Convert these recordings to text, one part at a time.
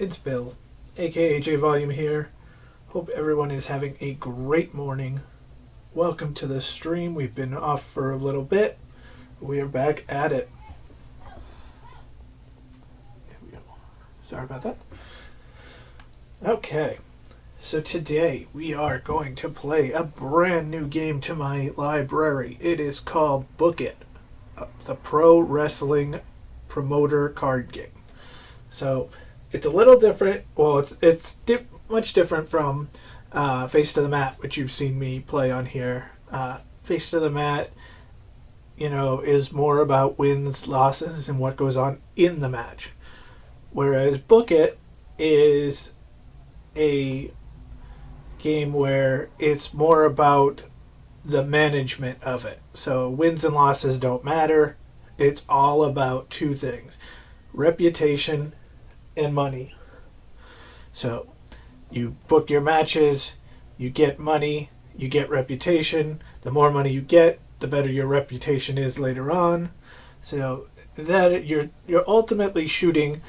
It's Bill, aka J Volume here. Hope everyone is having a great morning. Welcome to the stream. We've been off for a little bit. We are back at it. Here we go. Sorry about that. Okay, so today we are going to play a brand new game to my library. It is called Book It, the Pro Wrestling Promoter card game. So it's a little different. Well, it's much different from Face to the Mat, which you've seen me play on here. Face to the Mat, is more about wins, losses, and what goes on in the match. Whereas Book It is a game where it's more about the management of it. So wins and losses don't matter. It's all about two things: reputation and money. So you book your matches, you get money, you get reputation. The more money you get, the better your reputation is later on. So that you're ultimately shooting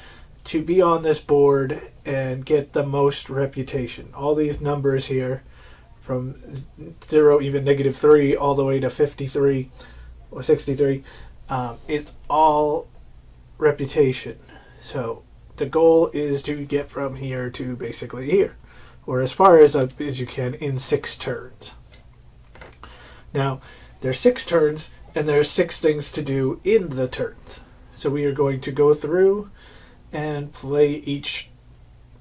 to be on this board and get the most reputation. All these numbers here, from 0, even -3, all the way to 53 or 63, it's all reputation. So the goal is to get from here to basically here, or as far as up as you can in 6 turns. Now, there's 6 turns, and there's 6 things to do in the turns. So we are going to go through and play each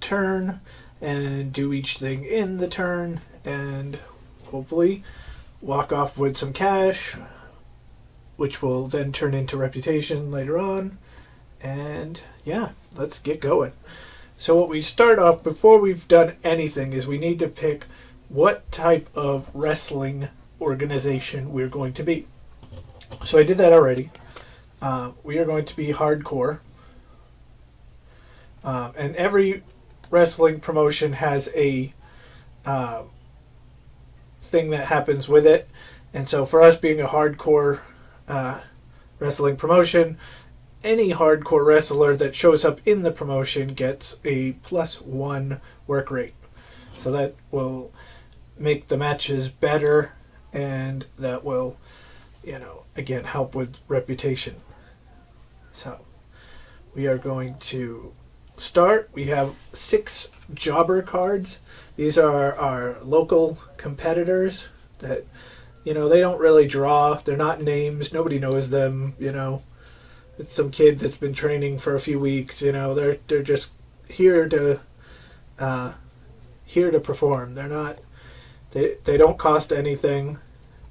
turn and do each thing in the turn, and hopefully walk off with some cash, which will then turn into reputation later on. And yeah, let's get going. So what we start off, before we've done anything, is we need to pick what type of wrestling organization we're going to be. So I did that already. We are going to be hardcore. And every wrestling promotion has a thing that happens with it. And so for us being a hardcore wrestling promotion, any hardcore wrestler that shows up in the promotion gets a +1 work rate. So that will make the matches better, and that will, again, help with reputation. So we are going to start. We have 6 jobber cards. These are our local competitors that, they don't really draw. They're not names. Nobody knows them, It's some kid that's been training for a few weeks. They're just here to perform. They're not. They don't cost anything.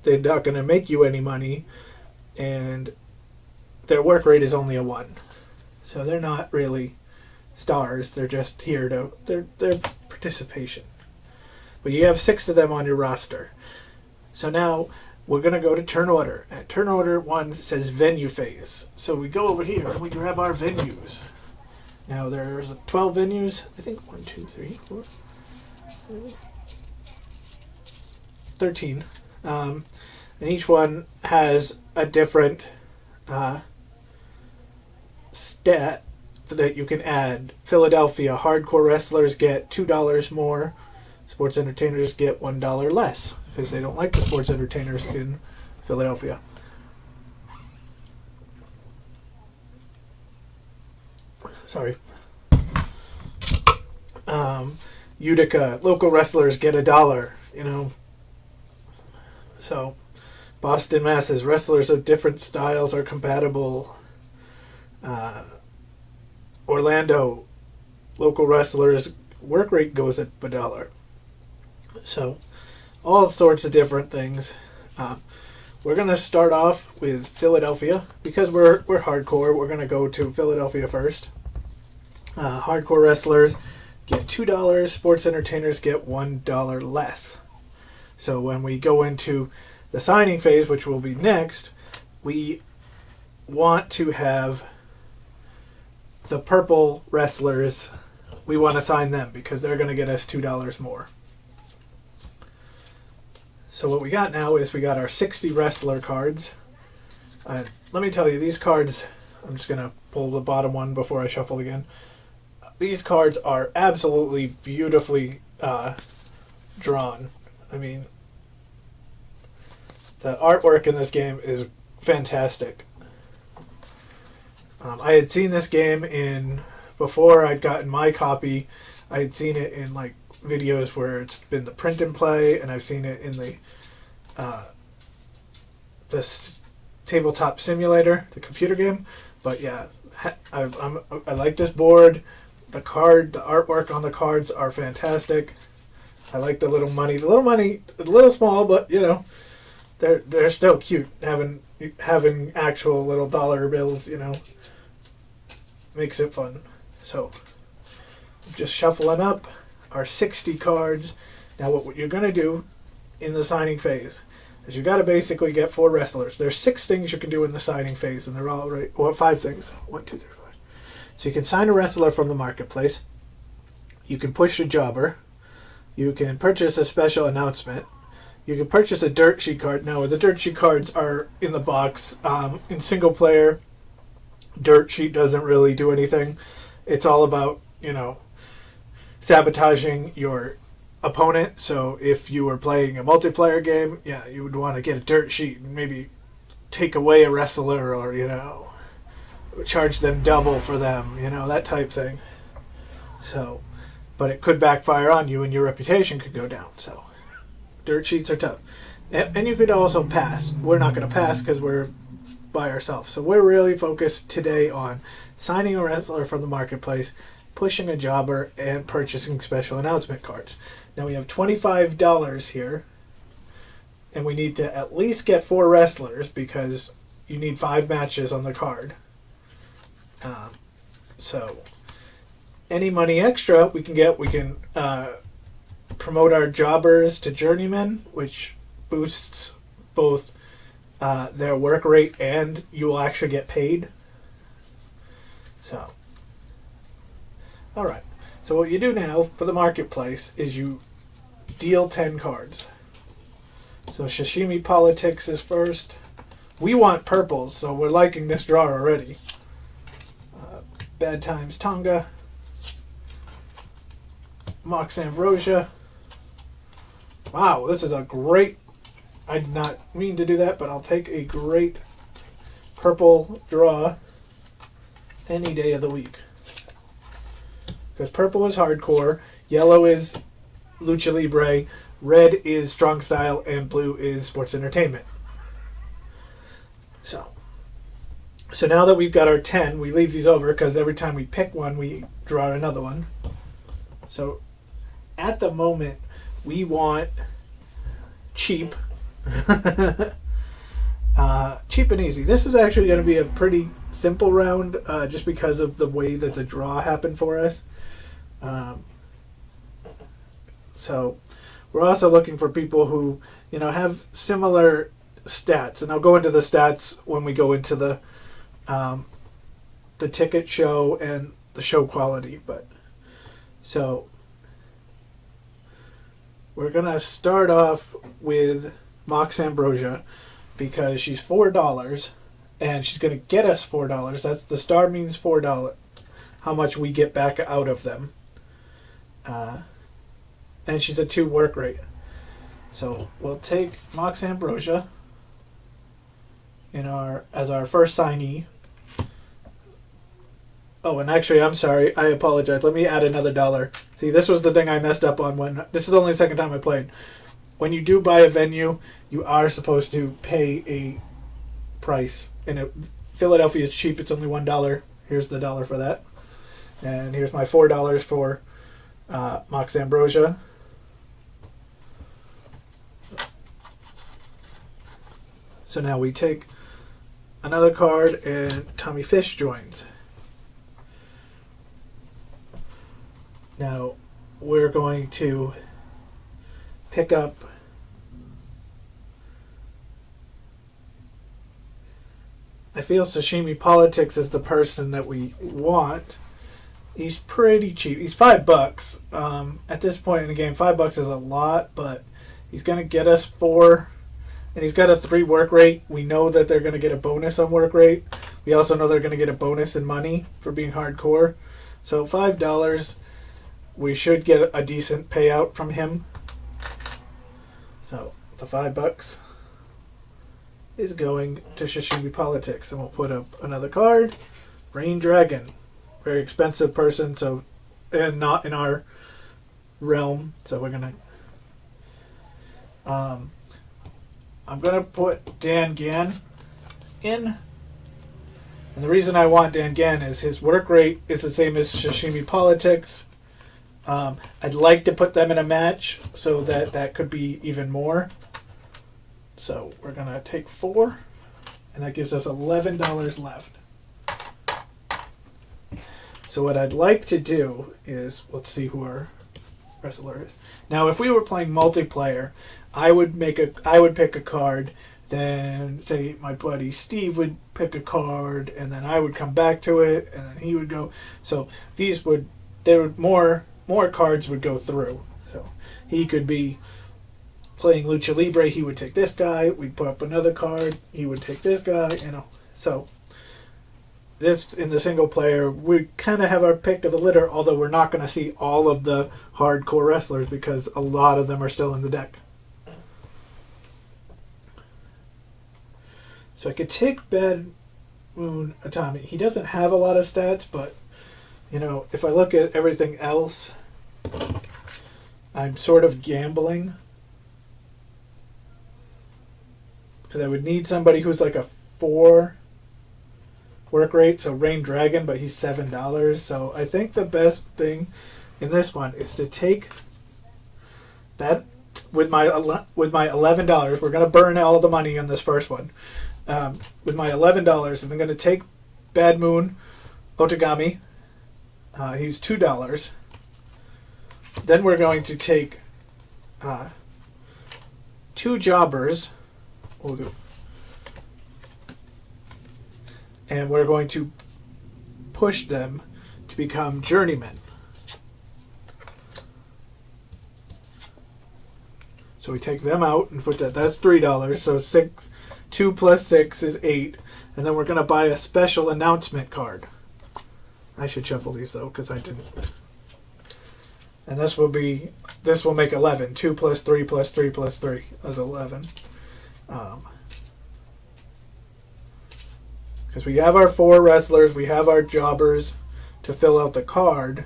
They're not going to make you any money, and their work rate is only a 1. So they're not really stars. They're just here to their participation. But you have 6 of them on your roster. So now we're going to go to turn order. And turn order 1 says venue phase. So we go over here and we grab our venues. Now there's 12 venues. I think 1, 2, 3, 4, 13. And each one has a different stat that you can add. Philadelphia, hardcore wrestlers get $2 more. Sports entertainers get $1 less, because they don't like the sports entertainers in Philadelphia. Sorry. Utica, local wrestlers get $1, So, Boston, Masses, wrestlers of different styles are compatible. Orlando, local wrestlers, work rate goes at $1. So, all sorts of different things. We're going to start off with Philadelphia. Because we're hardcore, we're going to go to Philadelphia first. Hardcore wrestlers get $2. Sports entertainers get $1 less. So when we go into the signing phase, which will be next, we want to have the purple wrestlers. We want to sign them because they're going to get us $2 more. So what we got now is we got our 60 wrestler cards. Let me tell you, these cards, I'm just going to pull the bottom one before I shuffle again. these cards are absolutely beautifully drawn. I mean, the artwork in this game is fantastic. I had seen this game before I'd gotten my copy. I had seen it in like videos where it's been the print and play, and I've seen it in the tabletop simulator, the computer game. But yeah, I like this board. The artwork on the cards are fantastic. I like the little money. The little money, a little small, but you know, they're still cute. Having actual little dollar bills, you know, makes it fun. So, just shuffling up our 60 cards. Now, what you're gonna do in the signing phase is you got to basically get 4 wrestlers. There's 6 things you can do in the signing phase, and they're all right. Well, 5 things. 1, 2, 3, 4. So you can sign a wrestler from the marketplace. You can push a jobber. You can purchase a special announcement. You can purchase a dirt sheet card. Now, the dirt sheet cards are in the box. In single player, dirt sheet doesn't really do anything. It's all about, you know, sabotaging your opponent. So if you were playing a multiplayer game, yeah, you would want to get a dirt sheet and maybe take away a wrestler, or, you know, charge them double for them, you know, that type thing. So, but it could backfire on you and your reputation could go down. So dirt sheets are tough. And you could also pass. We're not going to pass because we're by ourselves. So we're really focused today on signing a wrestler from the marketplace, pushing a jobber, and purchasing special announcement cards. Now we have $25 here, and we need to at least get 4 wrestlers because you need 5 matches on the card. So any money extra we can promote our jobbers to journeymen, which boosts both their work rate and you will actually get paid. So, all right. So what you do now for the marketplace is you deal 10 cards. So Sashimi Politics is first. We want purples, so we're liking this draw already. Bad Times Tonga. Mox Ambrosia. Wow, this is a great... I did not mean to do that, but I'll take a great purple draw any day of the week. Because purple is hardcore, yellow is lucha libre, red is strong style, and blue is sports entertainment. So now that we've got our 10, we leave these over because every time we pick one, we draw another one. So at the moment, we want cheap. Cheap and easy. This is actually going to be a pretty simple round just because of the way that the draw happened for us. So we're also looking for people who, you know, have similar stats. And I'll go into the stats when we go into the ticket show and the show quality. But so we're going to start off with Mox Ambrosia because she's $4 and she's going to get us $4. That's the star means $4, how much we get back out of them. And she's a 2 work rate. So we'll take Mox Ambrosia as our first signee. Oh, and actually, I'm sorry. I apologize. Let me add another $1. See, this was the thing I messed up on this is only the second time I played. When you do buy a venue, you are supposed to pay a price. And Philadelphia is cheap. It's only $1. Here's the $1 for that. And here's my $4 for Mox Ambrosia. So now we take another card and Tommy Fish joins. Now we're going to pick up I feel Sashimi Politics is the person that we want. He's pretty cheap. He's $5. At this point in the game, $5 is a lot, but he's going to get us 4. And he's got a 3 work rate. We know that they're going to get a bonus on work rate. We also know they're going to get a bonus in money for being hardcore. So $5, we should get a decent payout from him. So the $5 is going to Sashimi Politics, and we'll put up another card. Rain Dragon, very expensive person, so and not in our realm. So we're gonna. I'm gonna put Dan Gan in. And the reason I want Dan Gan is his work rate is the same as Sashimi Politics. I'd like to put them in a match so that could be even more. So we're going to take 4, and that gives us $11 left. So what I'd like to do is, let's see who our wrestler is. Now, if we were playing multiplayer, I would pick a card. Then, say, my buddy Steve would pick a card, and then I would come back to it, and then he would go. So more cards would go through. So he could be playing Lucha Libre. He would take this guy. We'd put up another card. He would take this guy. So this in the single player, we kind of have our pick of the litter. Although we're not going to see all of the hardcore wrestlers because a lot of them are still in the deck. So I could take Bad Moon Atami. He doesn't have a lot of stats, but, if I look at everything else, I'm sort of gambling. Because I would need somebody who's like a 4 work rate, so Rain Dragon, but he's $7. So I think the best thing in this one is to take that with my $11. We're going to burn all the money on this first one. With my $11, and I'm going to take Bad Moon Otagami. He's $2. Then we're going to take 2 jobbers. And we're going to push them to become journeymen. So we take them out and put that's $3. So 2 plus 6 is 8. And then we're going to buy a special announcement card. I should shuffle these, though, because I didn't. And this will make 11. 2 plus 3 plus 3 plus 3 is 11. Because we have our 4 wrestlers, we have our jobbers to fill out the card.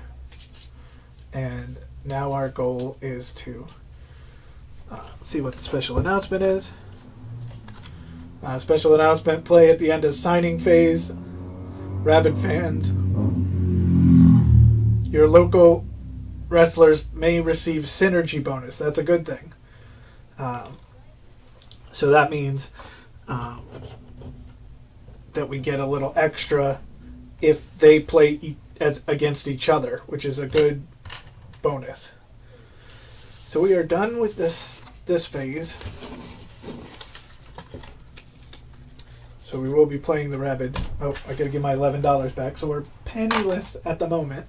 And now our goal is to see what the special announcement is. Special announcement, play at the end of signing phase. Rabid fans. Your local wrestlers may receive synergy bonus. That's a good thing. So that means that we get a little extra if they play against each other, which is a good bonus. So we are done with this phase. So we will be playing the Rabid. Oh, I gotta give my $11 back. So we're penniless at the moment.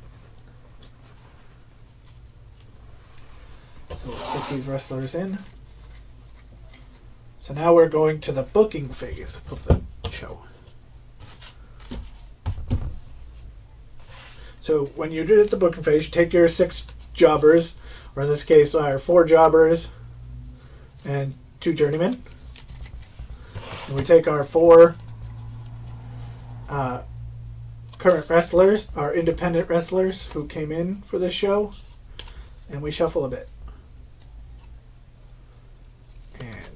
So let's get these wrestlers in. So now we're going to the booking phase of the show. So when you do it at the booking phase, you take your 6 jobbers, or in this case, our 4 jobbers and 2 journeymen. And we take our 4 current wrestlers, our independent wrestlers who came in for this show, and we shuffle a bit. And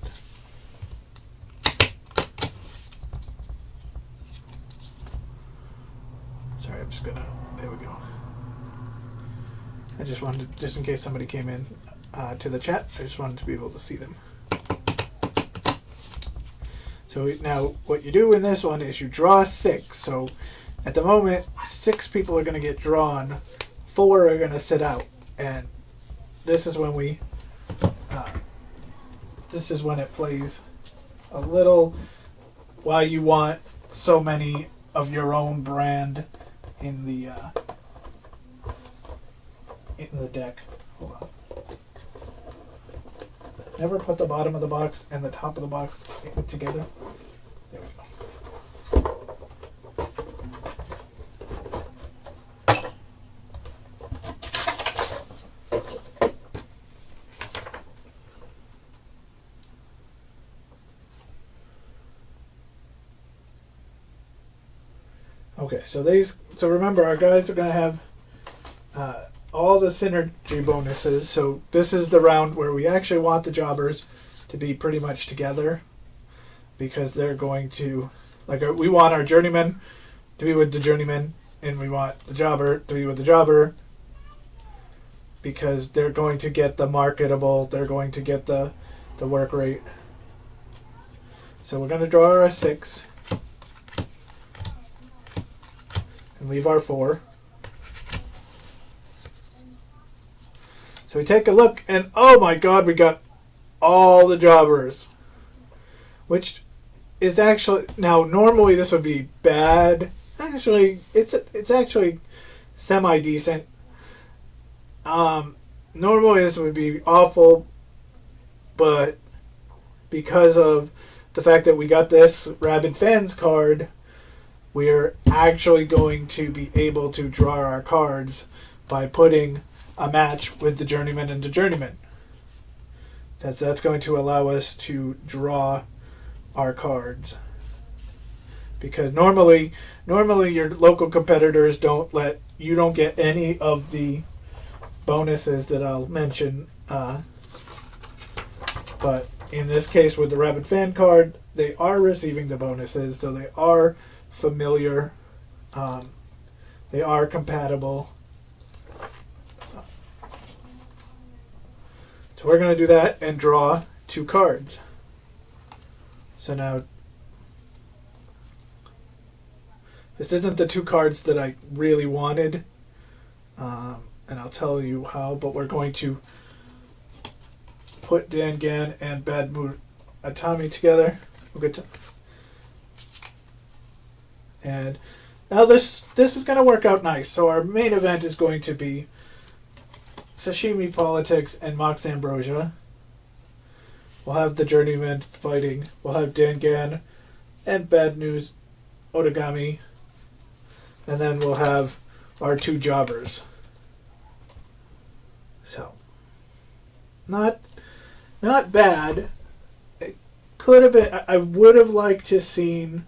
sorry, I'm just gonna. There we go. I just wanted, just in case somebody came in to the chat, I just wanted to be able to see them. So now what you do in this one is you draw 6. So at the moment, 6 people are going to get drawn. 4 are going to sit out. And this is when this is when it plays a little why you want so many of your own brand in the deck. Hold on. Never put the bottom of the box and the top of the box together. There we go. Okay, so remember, our guys are going to have all the synergy bonuses. So this is the round where we actually want the jobbers to be pretty much together, because they're going to, like, we want our journeyman to be with the journeyman, and we want the jobber to be with the jobber, because they're going to get the marketable, they're going to get the work rate. So we're going to draw our 6 and leave our 4. So we take a look, and oh my god, we got all the jobbers. Which is actually, now normally this would be bad. Actually, it's actually semi-decent. Normally this would be awful, but because of the fact that we got this Rabid Fans card, we're actually going to be able to draw our cards by putting a match with the journeyman and the journeyman. That's going to allow us to draw our cards. Because normally your local competitors don't get any of the bonuses that I'll mention. But in this case, with the Rabid Fan card, they are receiving the bonuses, so they are familiar. They are compatible. So we're going to do that and draw 2 cards. So now, this isn't the 2 cards that I really wanted, and I'll tell you how, but we're going to put Dangan and Bad Moon Atami together. And now this is going to work out nice. So our main event is going to be Sashimi Politics and Mox Ambrosia. We'll have the Journeyman fighting. We'll have Dangan and Bad News Otagami. And then we'll have our 2 jobbers. So, not bad. It could have been. I would have liked to seen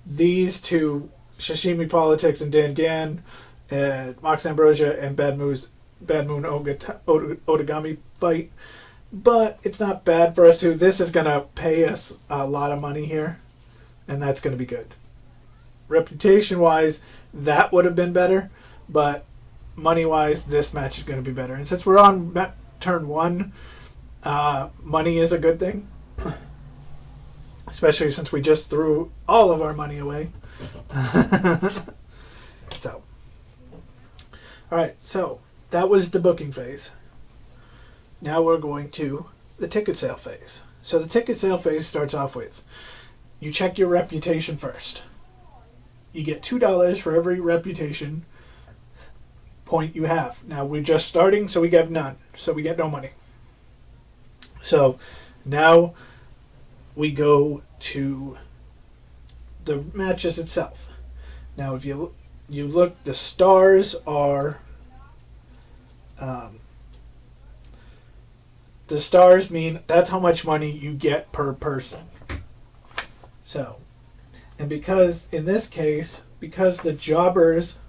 these 2, Sashimi Politics and Dangan, and Mox Ambrosia and Bad Moon Otagami fight. But it's not bad for us to. This is going to pay us a lot of money here, and that's going to be good. Reputation-wise, that would have been better, but money-wise, this match is going to be better. And since we're on turn 1, money is a good thing, especially since we just threw all of our money away. So, all right, so that was the booking phase. Now we're going to the ticket sale phase. So the ticket sale phase starts off with, you check your reputation first. You get $2 for every reputation point you have. Now we're just starting, so we get none. So we get no money. So now we go to the matches itself. Now if you look, the stars are... the stars mean that's how much money you get per person. So, and because in this case, because the jobbers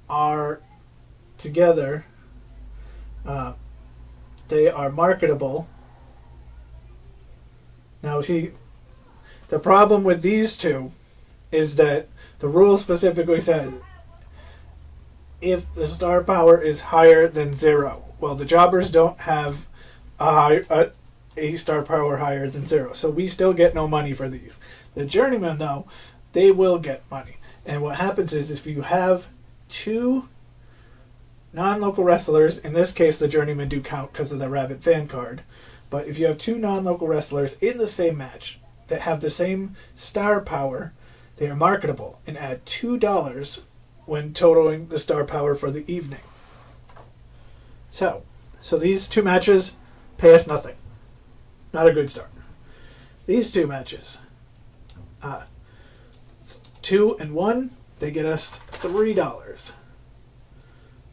are together, they are marketable. Now, see, the problem with these 2 is that the rule specifically says if the star power is higher than 0. Well, the jobbers don't have a star power higher than 0, so we still get no money for these. The journeymen, though, they will get money. And what happens is if you have 2 non-local wrestlers, in this case the journeymen do count because of the Rabid Fan card, but if you have 2 non-local wrestlers in the same match that have the same star power, they are marketable and add $2 when totaling the star power for the evening. So these 2 matches pay us nothing. Not a good start. These 2 matches, 2 and 1, they get us $3.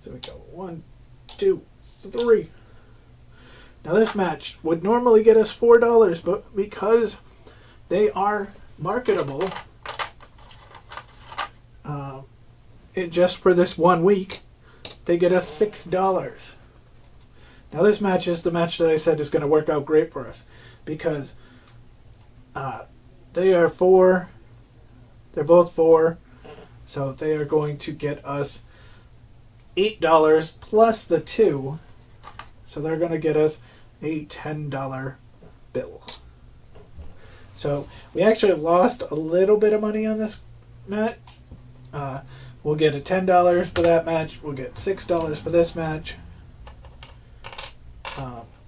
So we go 1, 2, 3. Now this match would normally get us $4, but because they are marketable, just for this 1 week, they get us $6. Now this match is the match that I said is going to work out great for us because they are 4. They're both 4. So they are going to get us $8 plus the 2. So they're going to get us a $10 bill. So we actually lost a little bit of money on this match. We'll get a $10 for that match. We'll get $6 for this match.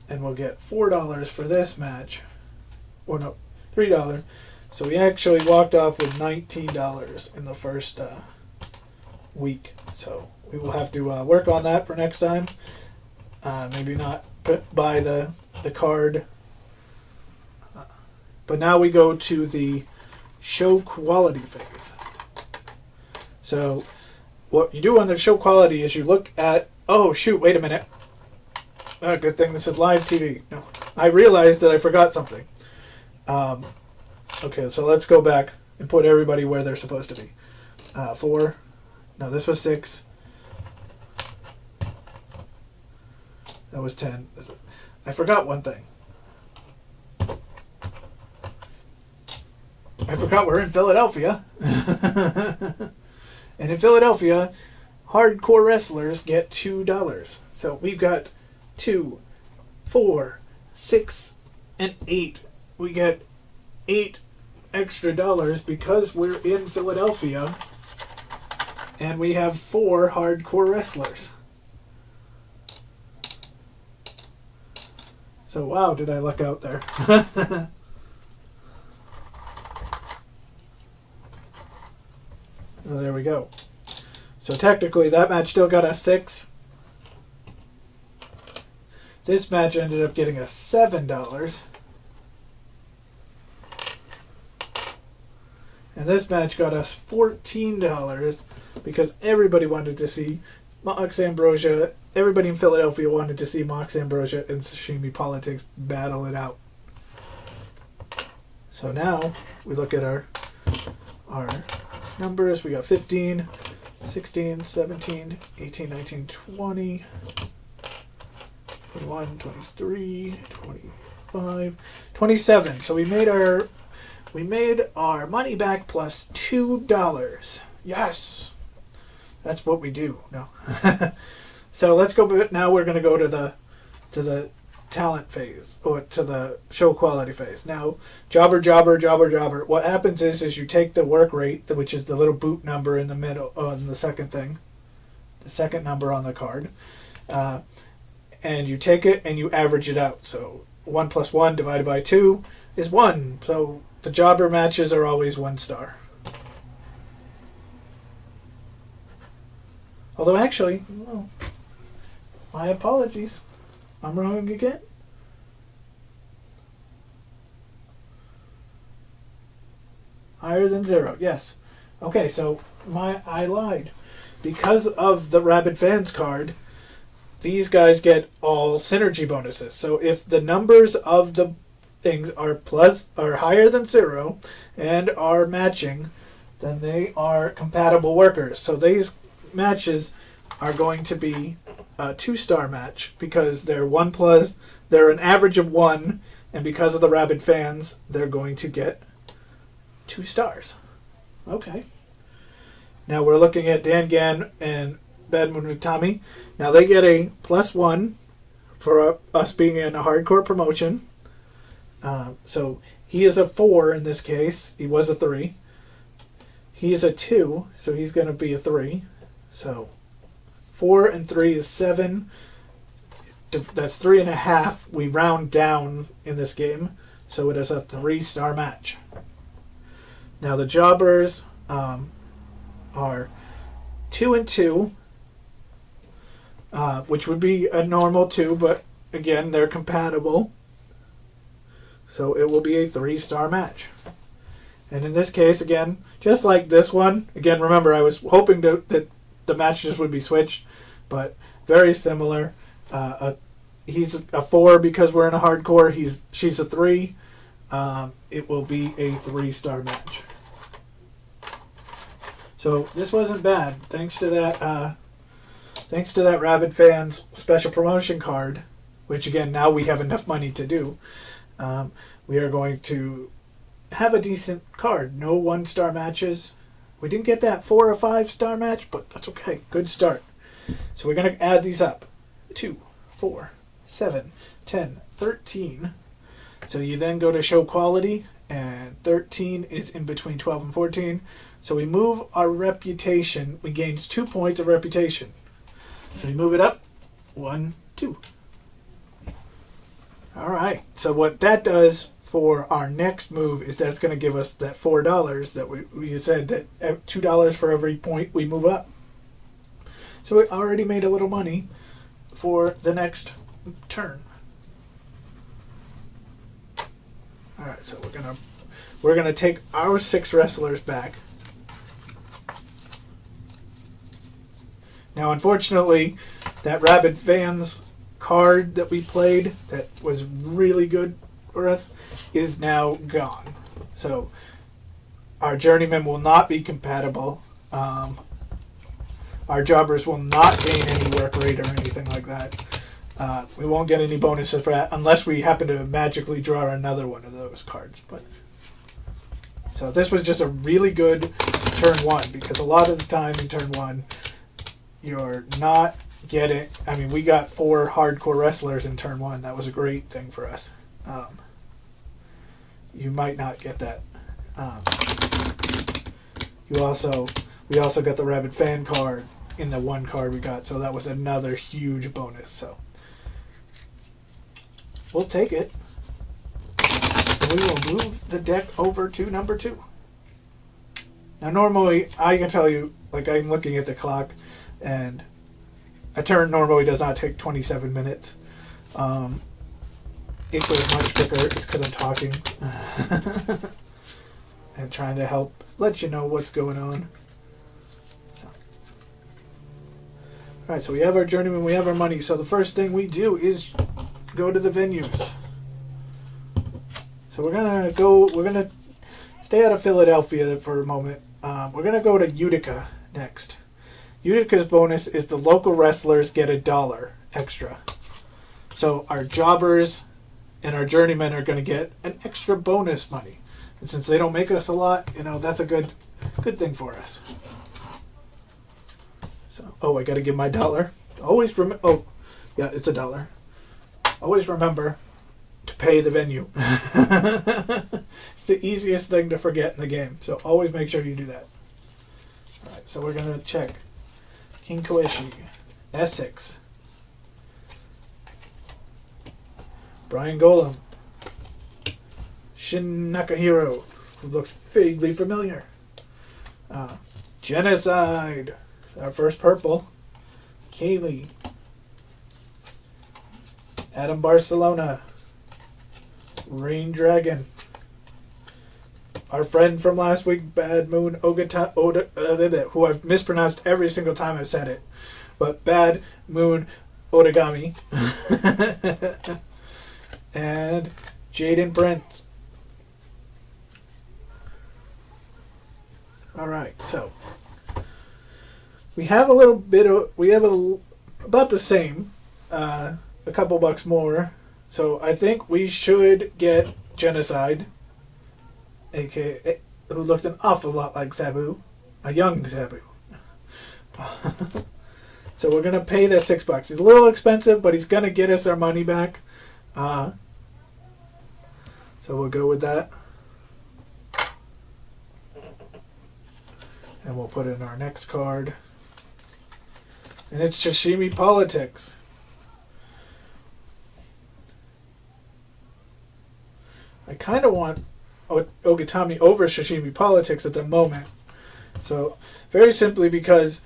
And we'll get $4 for this match. Or no, $3. So we actually walked off with $19 in the first week. So we will have to work on that for next time. Maybe not buy the card. But now we go to the show quality phase. So what you do on the show quality is you look at, oh shoot, wait a minute. Good thing this is live TV. No, I realized that I forgot something. Okay, so let's go back and put everybody where they're supposed to be. 4. No, this was 6. That was 10. I forgot one thing. I forgot we're in Philadelphia. And in Philadelphia, hardcore wrestlers get $2. So we've got 2, 4, 6, and 8. We get $8 extra because we're in Philadelphia and we have 4 hardcore wrestlers. So wow, did I luck out there. Well, there we go. So technically that match still got us 6. This match ended up getting us $7. And this match got us $14 because everybody wanted to see Mox Ambrosia. Everybody in Philadelphia wanted to see Mox Ambrosia and Sashimi Politics battle it out. So now we look at our numbers. We got 15, 16, 17, 18, 19, 20, 21, 23, 25, 27. So we made our money back plus $2. Yes. That's what we do. No. So let's go. Now we're going to go to the talent phase, or to the show quality phase. Now, jobber. What happens is you take the work rate, which is the little boot number in the middle on the second thing, the second number on the card, and you take it and you average it out. So 1 plus 1 divided by 2 is 1. So the jobber matches are always 1 star. Although actually, well, my apologies. I'm wrong again. Higher than 0, yes. Okay, so I lied. Because of the Rabid Fans card, these guys get all synergy bonuses. So if the numbers of the things are higher than 0 and are matching, then they are compatible workers. So these matches are going to be a 2-star match because they're 1 plus, they're an average of 1, and because of the Rabid Fans, they're going to get 2 stars. Okay. Now we're looking at Dan Gan and Bad Moon Utami. Now they get a +1 for us being in a hardcore promotion. So he is a 4 in this case. He was a 3. He is a 2, so he's going to be a 3. So 4 and 3 is 7. That's 3.5. We round down in this game, so it is a 3-star match. Now the jobbers are 2 and 2, which would be a normal 2, but again they're compatible, so it will be a 3-star match. And in this case, again, just like this one, again, remember I was hoping that the matches would be switched, but very similar. He's a 4 because we're in a hardcore. She's a 3. It will be a 3-star match. So this wasn't bad. Thanks to that Rabid Fans special promotion card, which again now we have enough money to do. We are going to have a decent card. No 1-star matches. We didn't get that 4 or 5-star match, but that's okay. Good start. So we're going to add these up. 2, 4, 7, 10, 13. So you then go to show quality, and 13 is in between 12 and 14. So we move our reputation. We gain 2 points of reputation. So we move it up. 1, 2. All right. So what that does for our next move is that's going to give us that $4 that we said that $2 for every point we move up. So we already made a little money for the next turn. All right, so we're gonna take our 6 wrestlers back. Now, unfortunately, that Rabid Fans card that we played that was really good for us is now gone. So our journeyman will not be compatible. Our jobbers will not gain any work rate or anything like that. We won't get any bonuses for that unless we happen to magically draw another one of those cards. So this was just a really good turn 1, because a lot of the time in turn 1 you're not getting... I mean, we got 4 hardcore wrestlers in turn 1. That was a great thing for us. You might not get that. We also got the Rabid Fan card in the 1 card we got, so that was another huge bonus. So we'll take it. And we will move the deck over to number 2. Now normally, I can tell you, like, I'm looking at the clock, and a turn normally does not take 27 minutes. It goes much quicker. It's because I'm talking and trying to help let you know what's going on. Alright, so we have our journeyman, we have our money. So the first thing we do is go to the venues. So we're gonna stay out of Philadelphia for a moment. We're gonna go to Utica next. Utica's bonus is the local wrestlers get $1 extra. So our jobbers and our journeymen are gonna get an extra bonus money. And since they don't make us a lot, that's a good thing for us. So, I got to give my $1. Always remember. Oh, yeah, it's $1. Always remember to pay the venue. It's the easiest thing to forget in the game. So always make sure you do that. All right, so we're gonna check King Koishi, Essex, Brian Golem, Shin Nakahiro, who looks vaguely familiar. Genocide. Our first purple. Kaylee. Adam Barcelona. Rain Dragon. Our friend from last week, Bad Moon who I've mispronounced every single time I've said it. But Bad Moon Odagami. And Jaden Brent. Alright, so we have about the same, a couple bucks more. So I think we should get Genocide, aka who looked an awful lot like Sabu, a young Sabu. So we're gonna pay that $6. He's a little expensive, but he's gonna get us our money back. So we'll go with that. And we'll put in our next card. And it's Sashimi Politics. I kind of want Ogatami over Sashimi Politics at the moment. So, very simply because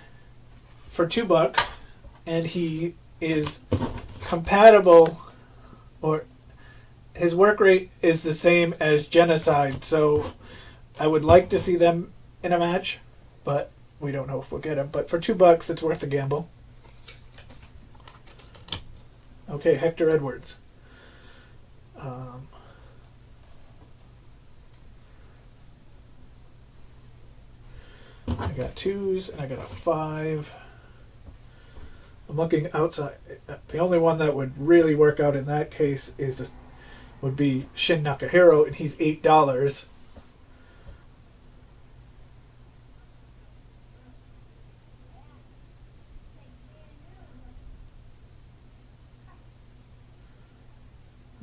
for $2, and he is compatible, or his work rate is the same as Genocide. So, I would like to see them in a match, but we don't know if we'll get him. But for $2, it's worth the gamble. Okay, Hector Edwards. got 2s, and I got a 5. I'm looking outside. The only one that would really work out in that case would be Shin Nakahiro, and he's $8.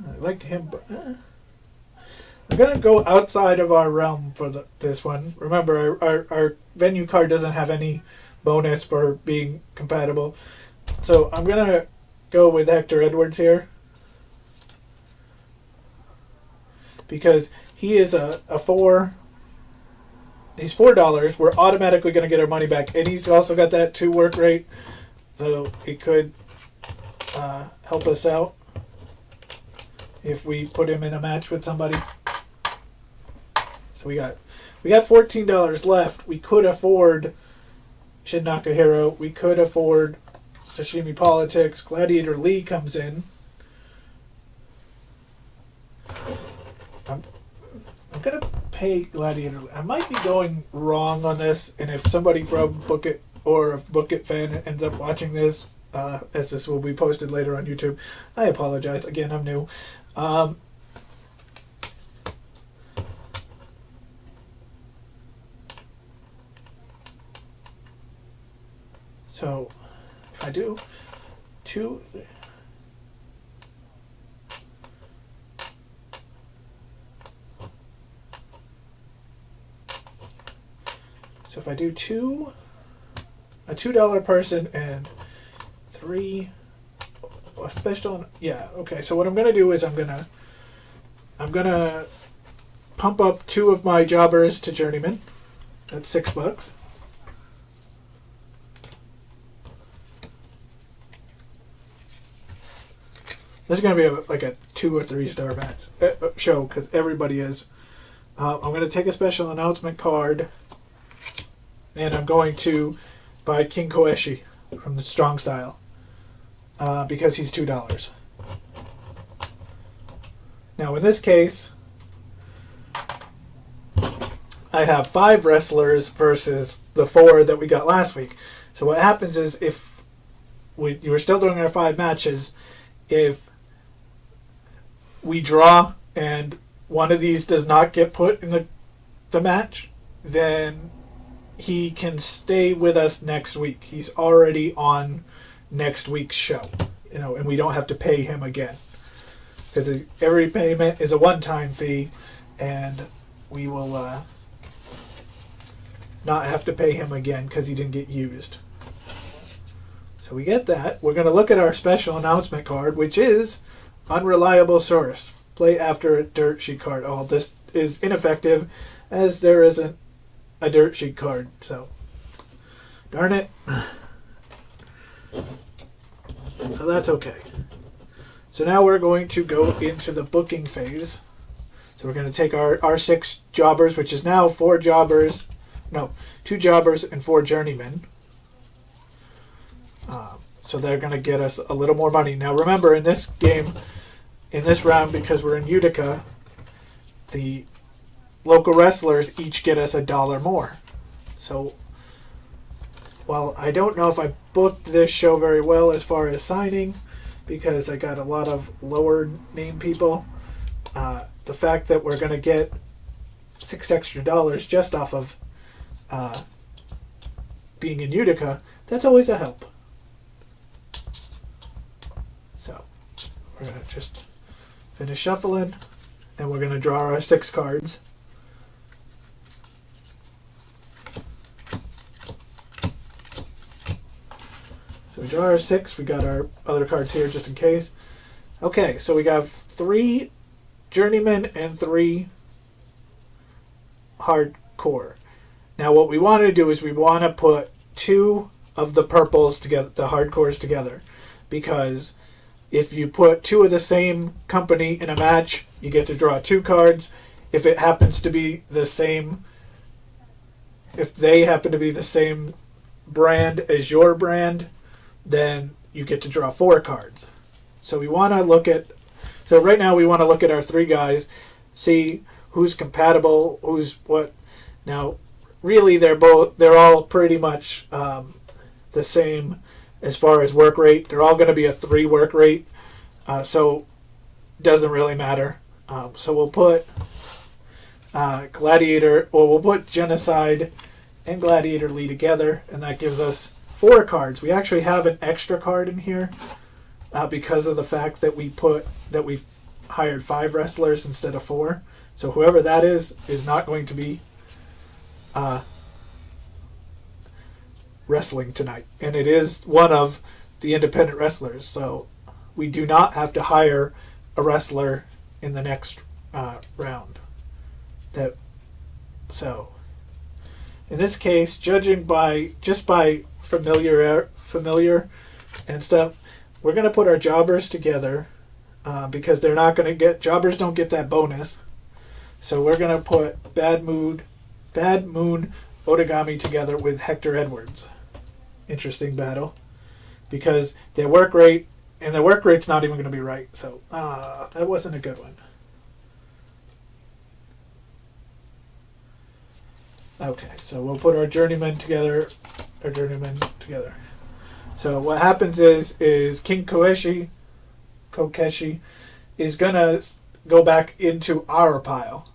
I liked him, but I'm going to go outside of our realm for this one. Remember, our venue card doesn't have any bonus for being compatible. So I'm going to go with Hector Edwards here. Because he is a 4. He's $4. We're automatically going to get our money back. And he's also got that 2 work rate. So it could help us out if we put him in a match with somebody. So we got $14 left. We could afford Shin Nakahiro. We could afford Sashimi Politics. Gladiator Lee comes in. I'm going to pay Gladiator Lee. I might be going wrong on this, and if somebody from Book It or a Book It fan ends up watching this, as this will be posted later on YouTube, I apologize. Again, I'm new. So, if I do 2... So if I do a $2 person and 3 a special, yeah, okay. So what I'm gonna do is I'm gonna pump up 2 of my jobbers to journeyman. That's $6. This is gonna be like a 2 or 3 star match show because everybody is. I'm gonna take a special announcement card. And I'm going to buy King Koeshi from the Strong Style because he's $2. Now, in this case, I have 5 wrestlers versus the 4 that we got last week. So what happens is if you were still doing our 5 matches, if we draw and one of these does not get put in the match, then he can stay with us next week. He's already on next week's show, and we don't have to pay him again because every payment is a one-time fee, and we will not have to pay him again because he didn't get used. So we get that. We're going to look at our special announcement card, which is Unreliable Source. Play after a dirt sheet card. Oh, this is ineffective as there isn't a dirt sheet card, so darn it. So that's okay. So now we're going to go into the booking phase. So we're going to take our 6 jobbers, which is now 2 jobbers and 4 journeymen. So they're going to get us a little more money. Now remember, in this game, in this round, because we're in Utica, the local wrestlers each get us $1 more. So, while I don't know if I booked this show very well as far as signing, because I got a lot of lower name people, the fact that we're going to get $6 extra just off of being in Utica, that's always a help. So, we're going to just finish shuffling, and we're going to draw our 6 cards. So we draw our 6. We got our other cards here just in case. Okay, so we got 3 journeymen and 3 hardcore. Now what we want to do is we want to put 2 of the purples together, the hardcores together, because if you put 2 of the same company in a match, you get to draw 2 cards. If it happens to be the same, if they happen to be the same brand as your brand, then you get to draw 4 cards. So we want to look at, so right now we want to look at our 3 guys, see who's compatible, who's what. Now, really they're all pretty much the same as far as work rate. They're all going to be a 3 work rate, so it doesn't really matter. So we'll put Gladiator, or we'll put Genocide and Gladiator Lee together, and that gives us 4 cards. We actually have an extra card in here because of the fact that we've hired 5 wrestlers instead of 4. So whoever that is not going to be wrestling tonight, and it is one of the independent wrestlers. So we do not have to hire a wrestler in the next round. So in this case, judging by familiar and stuff, we're going to put our jobbers together because they're not going to get, jobbers don't get that bonus. So we're going to put Bad Moon Otagami together with Hector Edwards. Interesting battle because their work rate's not even going to be right. So that wasn't a good one. Okay, so we'll put our journeymen together. So what happens is King Kokeshi is gonna go back into our pile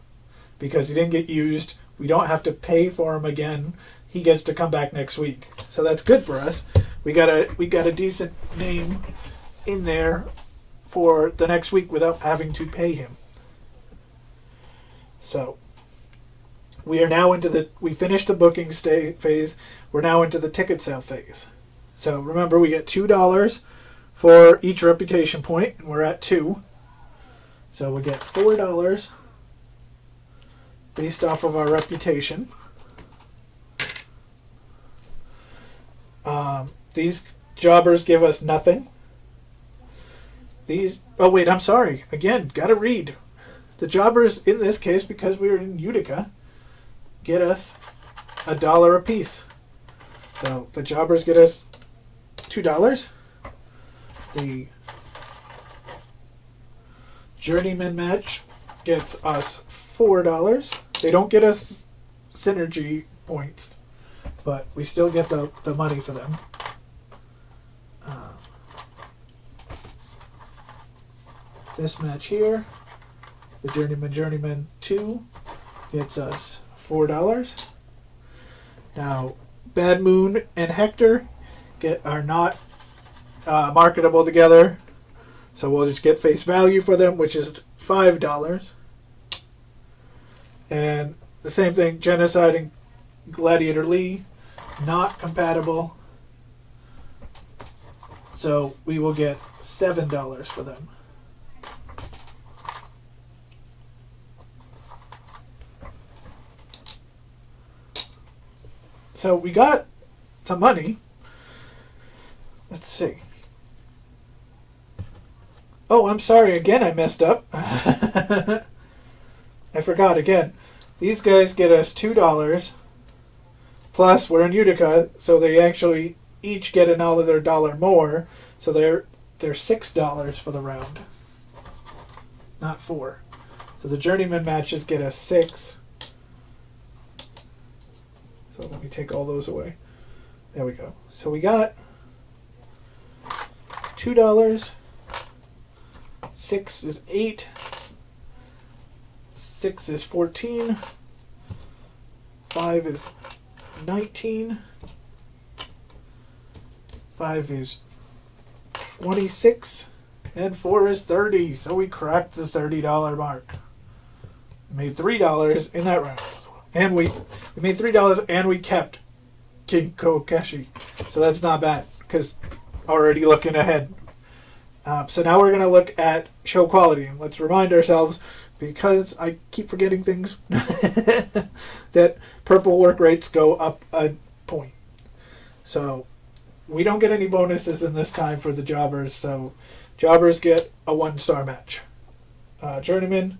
because he didn't get used. We don't have to pay for him again. He gets to come back next week, so that's good for us. We got a decent name in there for the next week without having to pay him. So we are now we finished the booking phase. We're now into the ticket sale phase. So remember, we get $2 for each reputation point, and we're at 2. So we get $4 based off of our reputation. These jobbers give us nothing. I'm sorry. Again, gotta read. The jobbers in this case, because we were in Utica, get us $1 a piece. So the jobbers get us $2. The journeyman match gets us $4. They don't get us synergy points, but we still get the money for them. This match here, the Journeyman 2 gets us $4. Now, Bad Moon and Hector are not marketable together, so we'll just get face value for them, which is $5. And the same thing, Genocide and Gladiator Lee, not compatible, so we will get $7 for them. So we got some money. Let's see. Oh, I'm sorry. Again, I messed up. I forgot again. These guys get us $2. Plus, we're in Utica, so they actually each get another $1 more. So they're $6 for the round, not 4. So the journeyman matches get us 6. So let me take all those away. There we go. So we got $2. 6 is 8. 6 is 14. 5 is 19. 5 is 26. And 4 is 30. So we cracked the $30 mark. We made $3 in that round. And we made $3 and we kept King Kokeshi. So that's not bad because already looking ahead. So now we're going to look at show quality. And let's remind ourselves, because I keep forgetting things, that purple work rates go up a point. So we don't get any bonuses in this time for the jobbers. So jobbers get a 1-star match. Journeymen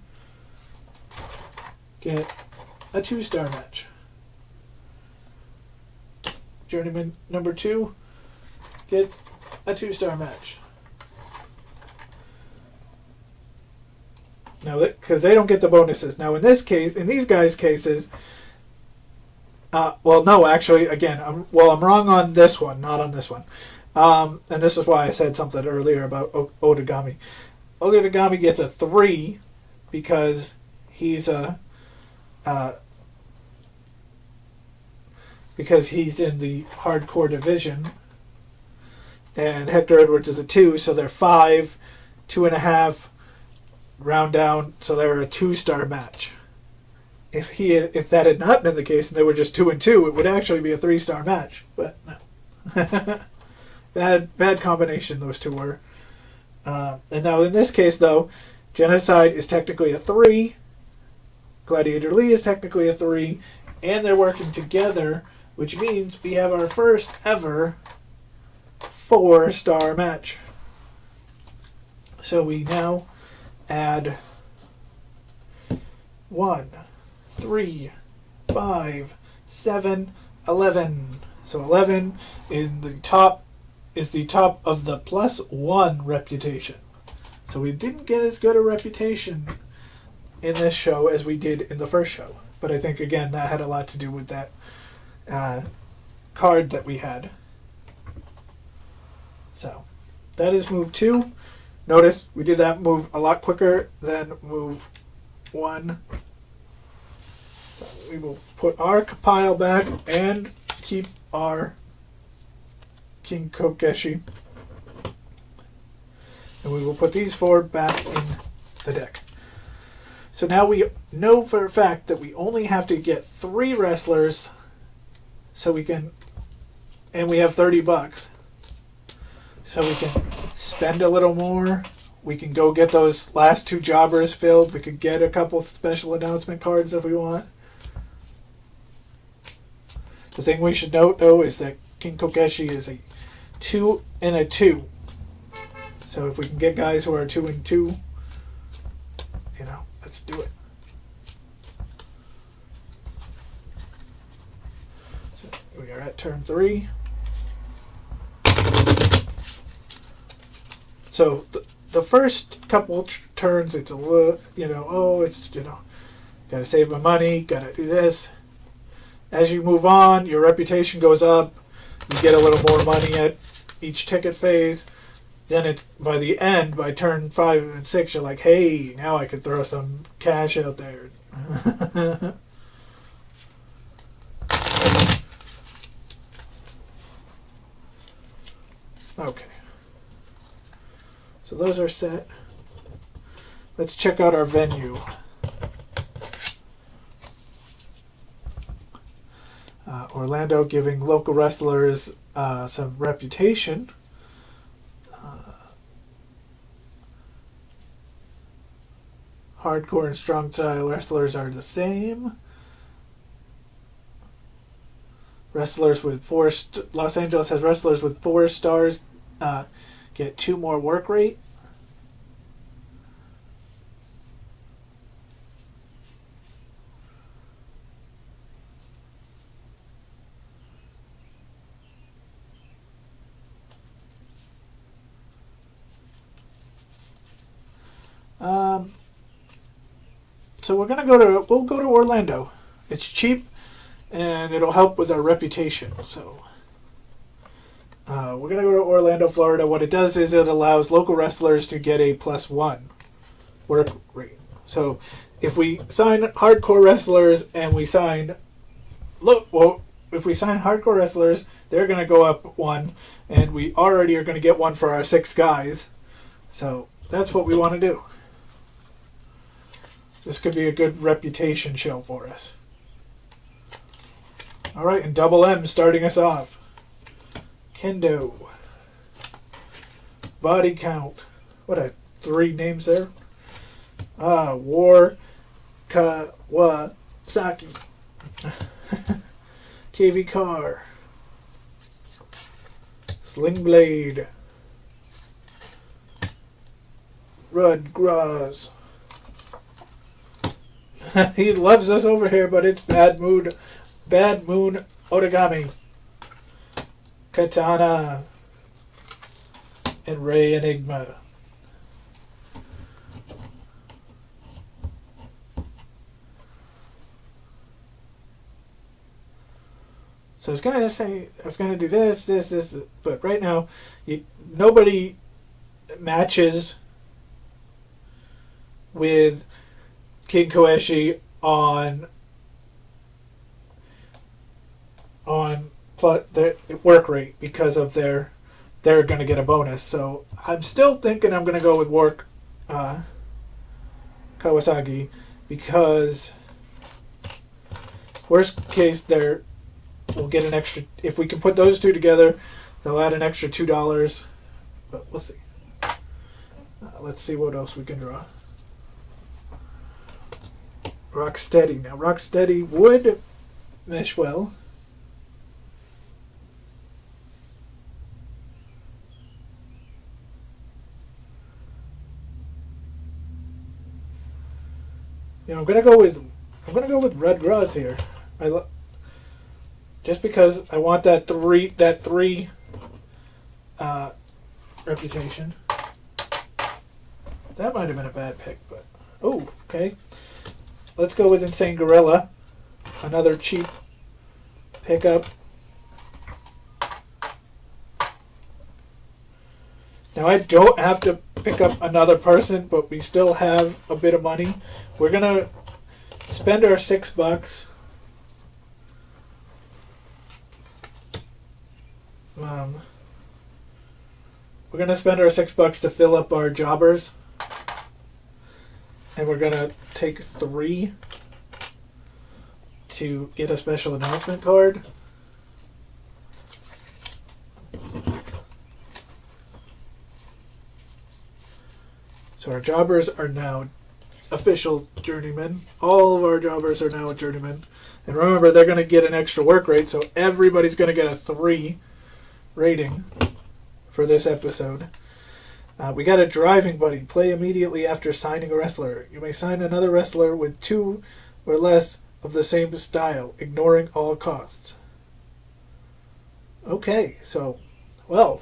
get a 2-star match. Journeyman number 2 gets a 2-star match. Now, because they don't get the bonuses. Now, in this case, in these guys' cases, Well, no, actually, again, I'm wrong on this one, not on this one. And this is why I said something earlier about Otagami. Otagami gets a 3 because he's uh, because he's in the hardcore division, and Hector Edwards is a 2, so they're 5, 2.5, round down, so they're a 2-star match. If that had not been the case and they were just 2 and 2, it would actually be a 3-star match. But no, bad combination those two were. And now in this case, though, Genocide is technically a 3, Gladiator Lee is technically a 3, and they're working together, which means we have our first ever 4-star match. So we now add 1, 3, 5, 7, 11. So 11 in the top is the top of the +1 reputation. So we didn't get as good a reputation in this show as we did in the first show. But I think, again, that had a lot to do with that card that we had. So that is move 2. Notice we did that move a lot quicker than move 1. So we will put our pile back and keep our King Kokeshi. And we will put these 4 back in the deck. So now we know for a fact that we only have to get 3 wrestlers so we can, and we have $30. So we can spend a little more. We can go get those last 2 jobbers filled. We could get a couple special announcement cards if we want. The thing we should note, though, is that King Kokeshi is a 2 and a 2. So if we can get guys who are 2 and 2, let's do it. So we are at turn 3. So the first couple turns, it's a little, gotta save my money, gotta do this. As you move on, your reputation goes up. You get a little more money at each ticket phase. Then it's by the end, by turn 5 and 6, you're like, hey, now I could throw some cash out there. Okay. So those are set. Let's check out our venue. Orlando giving local wrestlers some reputation. Hardcore and strong style wrestlers are the same. Wrestlers with 4 Los Angeles has wrestlers with 4 stars get 2 more work rate. So we'll go to Orlando. It's cheap, and it'll help with our reputation. So we're gonna go to Orlando, Florida. What it does is it allows local wrestlers to get a +1 work rate. So if we sign hardcore wrestlers and we sign if we sign hardcore wrestlers, they're gonna go up 1, and we already are gonna get 1 for our 6 guys. So that's what we want to do. This could be a good reputation show for us. All right, and Double M starting us off. Kendo. Body Count. What a 3 names there. War Kawasaki. KV Carr. Sling Blade. Rud Graz. He loves us over here, but it's Bad Moon Otagami. Katana. And Ray Enigma. So I was gonna say I was gonna do this, but right now, nobody matches with King Koeshi on plus their work rate because of they're going to get a bonus. So I'm still thinking I'm going to go with Work Kawasaki because worst case we'll get an extra. If we can put those two together, they'll add an extra $2. But we'll see. Let's see what else we can draw. Rocksteady. Now Rocksteady would mesh well. I'm gonna go with Red Graz here. Just because I want that three reputation. That might have been a bad pick, but okay. Let's go with Insane Gorilla, another cheap pickup. Now I don't have to pick up another person, but we still have a bit of money. We're gonna spend our $6. We're gonna spend our $6 to fill up our jobbers, and we're gonna take 3 to get a special announcement card. So our jobbers are now official journeymen. All of our jobbers are now a journeyman. And remember, they're going to get an extra work rate, so everybody's going to get a 3 rating for this episode. We got a driving buddy. Play immediately after signing a wrestler. You may sign another wrestler with 2 or less of the same style, ignoring all costs. Okay, so, well...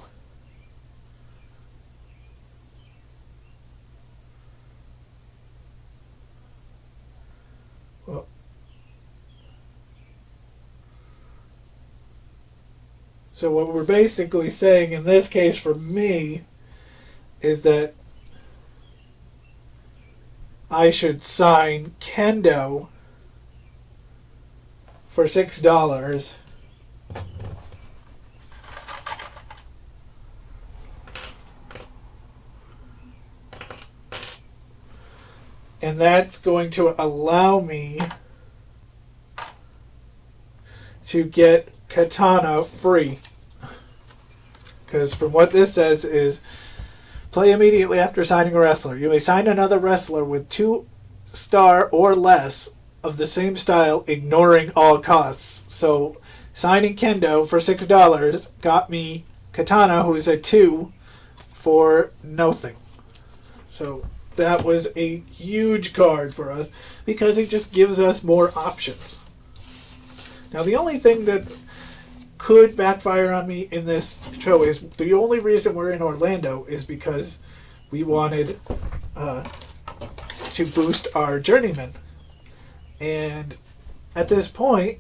So what we're basically saying in this case for me is that I should sign Kendo for $6. And that's going to allow me to get Katana free. Because from what this says is, play immediately after signing a wrestler. You may sign another wrestler with 2 star or less of the same style, ignoring all costs. So signing Kendo for $6 got me Katana, who's a 2, for nothing. So that was a huge card for us because it just gives us more options. Now the only thing that could backfire on me in this show is the only reason we're in Orlando is because we wanted to boost our journeyman. And at this point,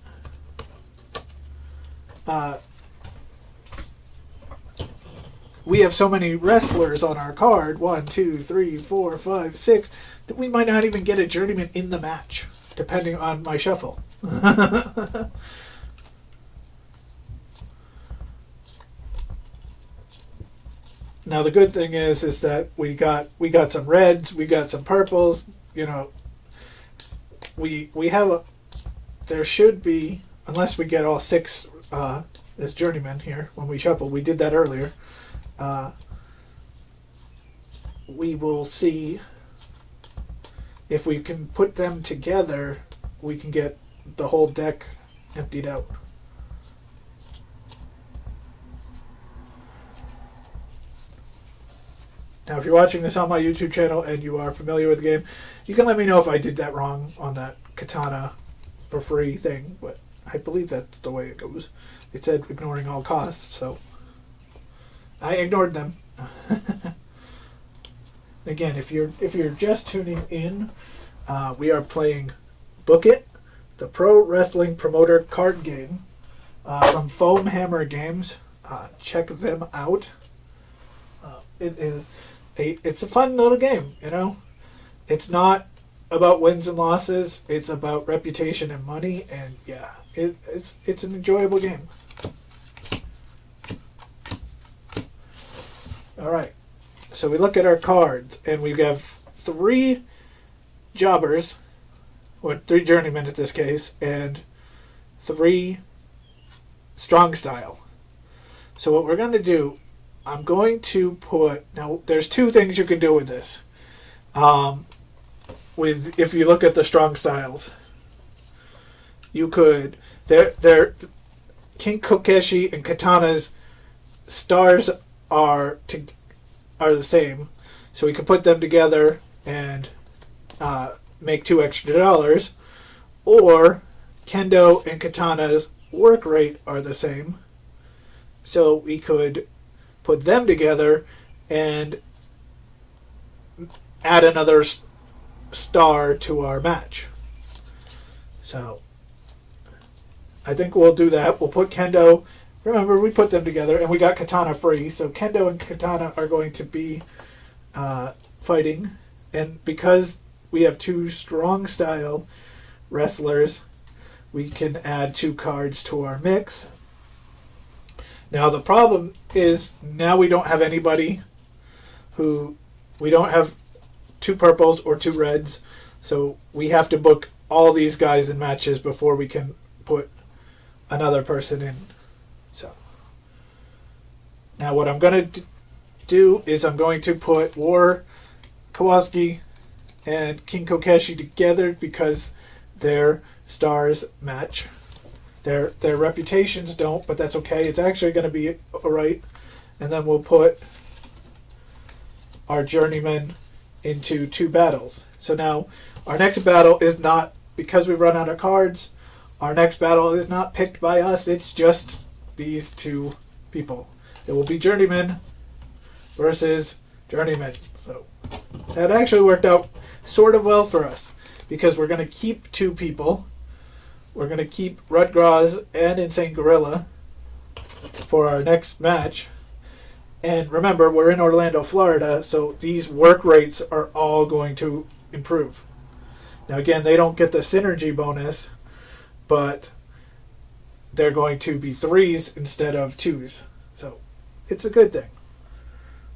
we have so many wrestlers on our card, 1, 2, 3, 4, 5, 6, that we might not even get a journeyman in the match, depending on my shuffle. Now the good thing is that we got some reds, we got some purples. We have there should be, unless we get all 6 as journeymen here when we shuffle. We did that earlier. We will see if we can put them together. We can get the whole deck emptied out. Now, if you're watching this on my YouTube channel and you are familiar with the game, you can let me know if I did that wrong on that Katana for free thing, but I believe that's the way it goes. It said ignoring all costs, so I ignored them. Again, if you're just tuning in, we are playing Book It, the pro wrestling promoter card game. from Foam Hammer Games. Check them out. It's a fun little game, you know. It's not about wins and losses. It's about reputation and money, and yeah, it's an enjoyable game. All right, so we look at our cards, and we have 3 jobbers, or 3 journeymen in this case, and 3 strong style. So what we're going to do, I'm going to put, now there's 2 things you can do with this. If you look at the strong styles, you could, they're King Kokeshi and Katana's stars are the same, so we could put them together and make $2 extra, or Kendo and Katana's work rate are the same, so we could put them together and add another star to our match. So I think we'll do that. We'll put Kendo, remember we put them together and we got Katana free, so Kendo and Katana are going to be fighting, and because we have 2 strong style wrestlers, we can add 2 cards to our mix. Now the problem is, now we don't have anybody we don't have 2 purples or 2 reds, so we have to book all these guys in matches before we can put another person in. So now what I'm going to do is I'm going to put War Kawasaki and King Kokeshi together because their stars match. Their reputations don't, but that's okay. It's actually going to be alright. And then we'll put our journeyman into 2 battles. So now our next battle is not, because we've run out of cards, our next battle is not picked by us. It's just these 2 people. It will be journeyman versus journeyman. So that actually worked out sort of well for us, because we're going to keep 2 people. We're going to keep Rutgers and Insane Gorilla for our next match. And remember, we're in Orlando, Florida, so these work rates are all going to improve. Now again, they don't get the synergy bonus, but they're going to be 3s instead of 2s. So it's a good thing.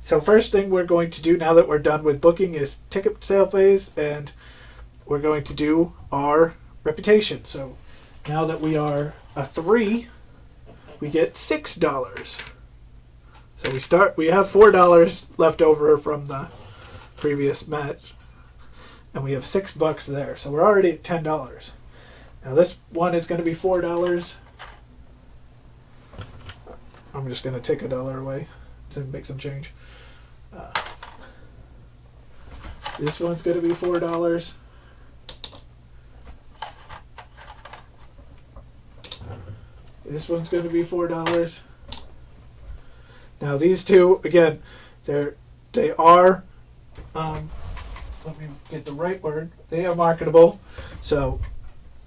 So first thing we're going to do now that we're done with booking is ticket sale phase, and we're going to do our reputation. So now that we are a 3, we get $6. So we have $4 left over from the previous match, and we have $6 there. So we're already at $10. Now this one is going to be $4. I'm just going to take $1 away to make some change. This one's going to be $4. This one's going to be $4. Now these 2, again, they are, let me get the right word, they are marketable, so,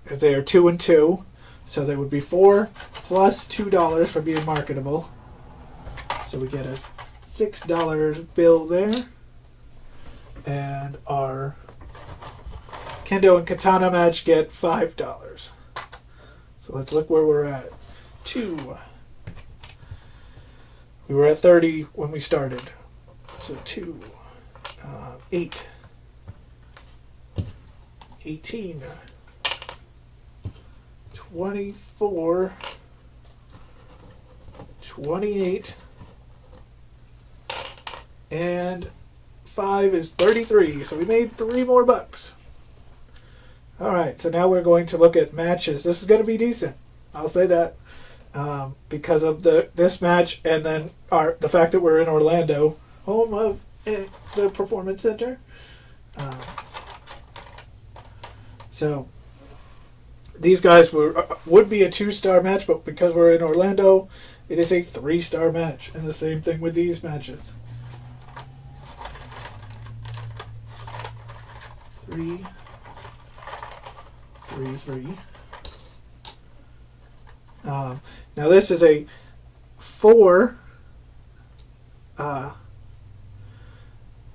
because they are 2 and 2, so they would be 4 plus $2 for being marketable. So we get a $6 bill there, and our Kendo and Katana match get $5. So let's look where we're at. 2. We were at 30 when we started. So 2, 8, 18, 24, 28, and 5 is 33. So we made 3 more bucks. Alright, so now we're going to look at matches. This is going to be decent. I'll say that. Because of this match, and then the fact that we're in Orlando, home of the Performance Center. So these guys would be a 2-star match, but because we're in Orlando, it is a 3-star match. And the same thing with these matches. 3, 3, 3. Now this is a 4,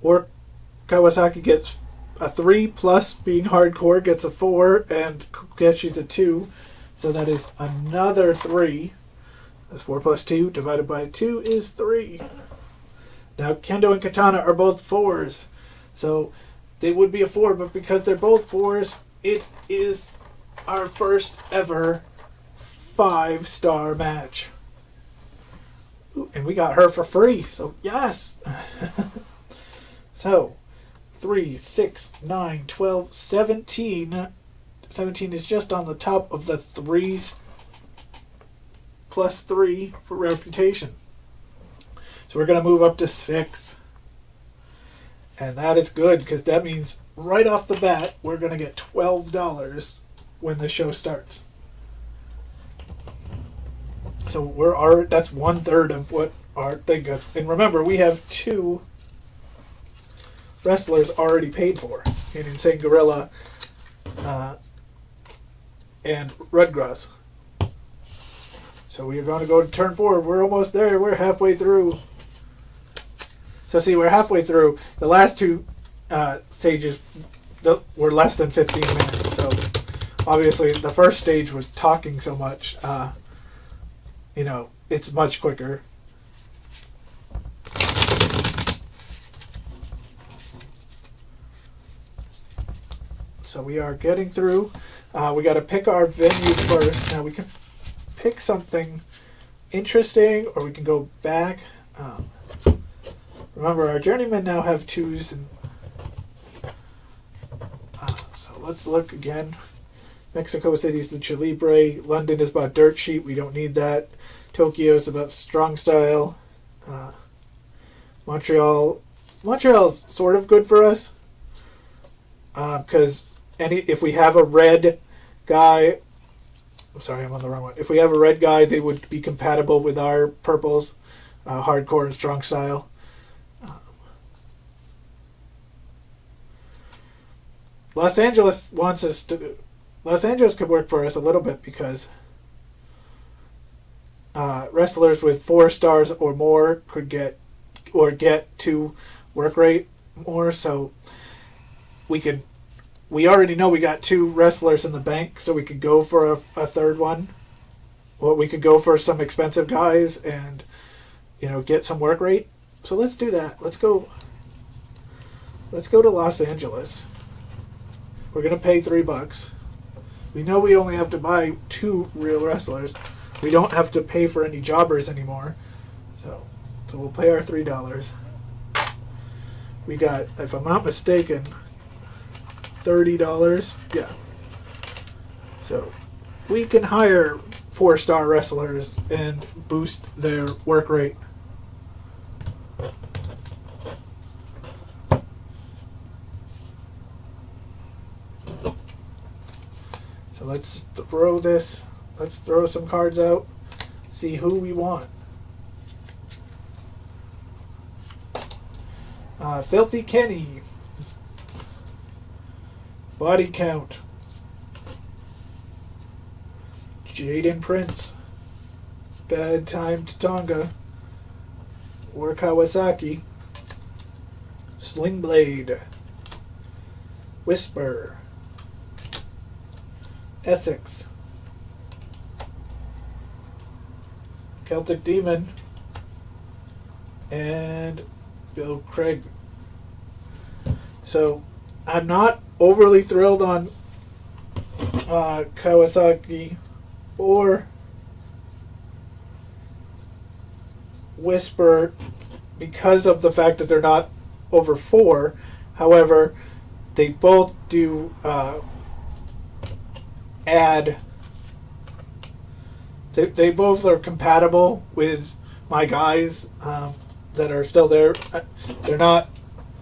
or Kawasaki gets a 3 plus being hardcore gets a 4, and Kokeshi's a 2, so that is another 3. That's 4 plus 2 divided by 2 is 3. Now Kendo and Katana are both 4s, so they would be a 4, but because they're both 4s, it is our first ever 5-star match. Ooh, and we got her for free, so yes! So, 3, 6, 9, 12, 17. 17 is just on the top of the 3s plus 3 for reputation. So we're going to move up to 6. And that is good, because that means right off the bat, we're going to get $12 when the show starts. So that's 1/3 of what our thing is. And remember, we have 2 wrestlers already paid for in Insane Gorilla and Rudgras. So we are going to go to turn 4. We're almost there. We're halfway through. So see, we're halfway through. The last 2 stages were less than 15 minutes. So obviously the first stage was talking so much. It's much quicker. So we are getting through. We got to pick our venue first. Now we can pick something interesting, or we can go back. Remember, our journeymen now have 2s, and so let's look again. Mexico City's Lucha Libre. London is about Dirt Sheet. We don't need that. Tokyo is about Strong Style. Montreal's sort of good for us, because if we have a red guy, I'm sorry, I'm on the wrong one. If we have a red guy, they would be compatible with our purples, hardcore and strong style. Los Angeles could work for us a little bit, because wrestlers with 4 stars or more could get to work rate more. So we already know we got 2 wrestlers in the bank, so we could go for a 3rd one, or we could go for some expensive guys and get some work rate. So let's do that. Let's go to Los Angeles. We're gonna pay $3. We know we only have to buy 2 real wrestlers. We don't have to pay for any jobbers anymore. So we'll pay our $3. We got, if I'm not mistaken, $30. Yeah. So we can hire 4-star wrestlers and boost their work rate. So let's throw this. Let's throw some cards out. See who we want. Filthy Kenny. Body Count. Jaden Prince. Bad Time Tonga. Or Kawasaki. Sling Blade. Whisper. Essex. Celtic Demon. And Bill Craig. So I'm not overly thrilled on Kawasaki or Whisper because of the fact that they're not over 4. However, they both do add. They both are compatible with my guys that are still there. They're not,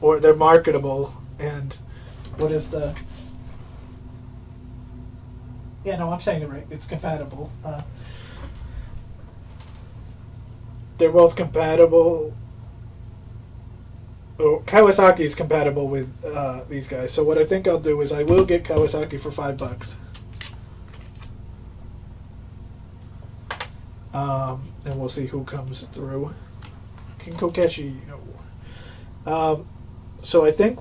or they're marketable. And what is the? Yeah, no, I'm saying it right. It's compatible. They're both compatible. Oh, Kawasaki is compatible with these guys. So what I think I'll do is I will get Kawasaki for $5. And we'll see who comes through. King Kokeshi, no. So I think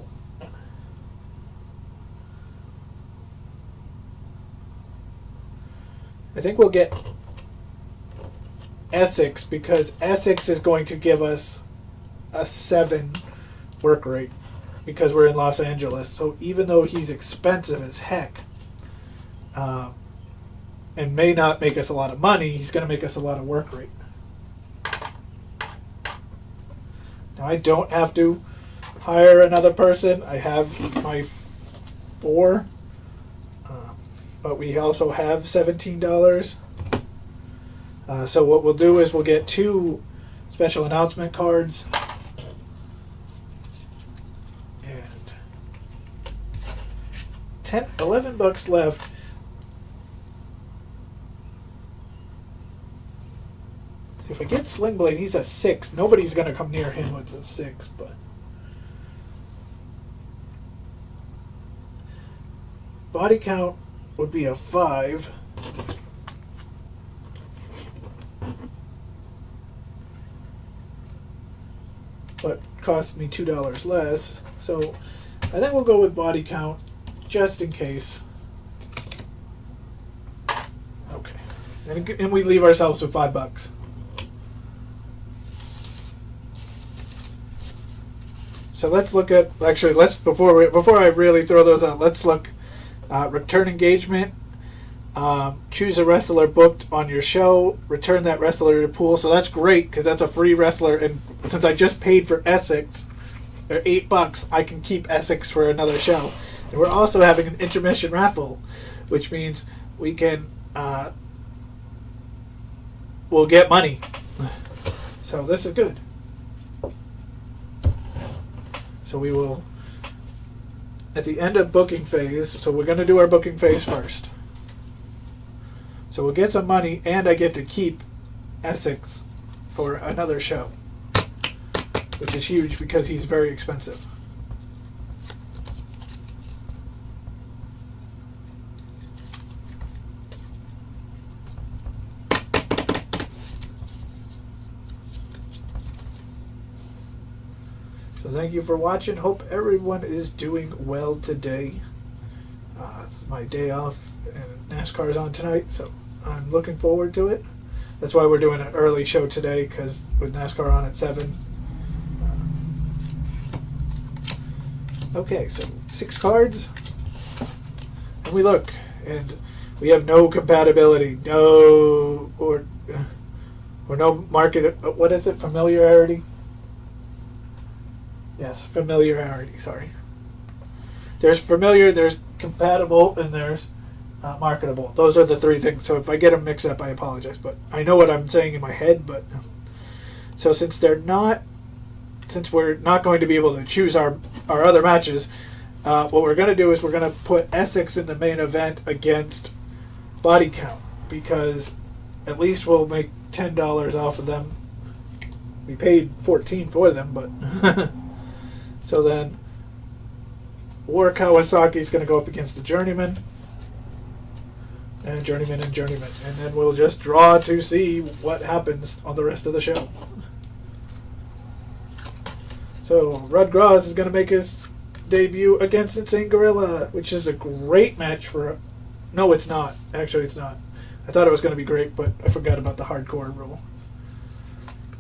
we'll get Essex, because Essex is going to give us a 7 work rate because we're in Los Angeles. So even though he's expensive as heck, and may not make us a lot of money, he's going to make us a lot of work rate. Now I don't have to hire another person. I have my 4, but we also have $17. So what we'll do is we'll get 2 special announcement cards. And 11 bucks left. See, if I get Sling Blade, he's a 6. Nobody's going to come near him with a 6, but body count would be a 5. But cost me $2 less. So I think we'll go with body count just in case. Okay. And we leave ourselves with $5. So let's look at, actually, before I really throw those out, let's look return engagement. Choose a wrestler booked on your show, return that wrestler to the pool. So that's great because that's a free wrestler, and since I just paid for Essex, or $8, I can keep Essex for another show. And we're also having an intermission raffle, which means we can we'll get money. So this is good. So we will, at the end of booking phase, so we're going to do our booking phase first. So we'll get some money, and I get to keep Essex for another show, which is huge because he's very expensive. So thank you for watching. Hope everyone is doing well today. It's my day off, and NASCAR's on tonight, so I'm looking forward to it. That's why we're doing an early show today, because with NASCAR on at 7. Okay, so 6 cards. And we look, and we have no compatibility. No, or no market, what is it, familiarity? Yes, familiarity, sorry. There's familiar, there's compatible, and there's marketable. Those are the 3 things. So if I get them mixed up, I apologize. But I know what I'm saying in my head. But so since we're not going to be able to choose our other matches, what we're going to do is we're going to put Essex in the main event against Body Count, because at least we'll make $10 off of them. We paid $14 for them, but so then War Kawasaki is going to go up against the Journeyman. And Journeyman. And then we'll just draw to see what happens on the rest of the show. So Rudd Gross is going to make his debut against Insane Gorilla, which is a great match for... No, it's not. Actually, it's not. I thought it was going to be great, but I forgot about the hardcore rule.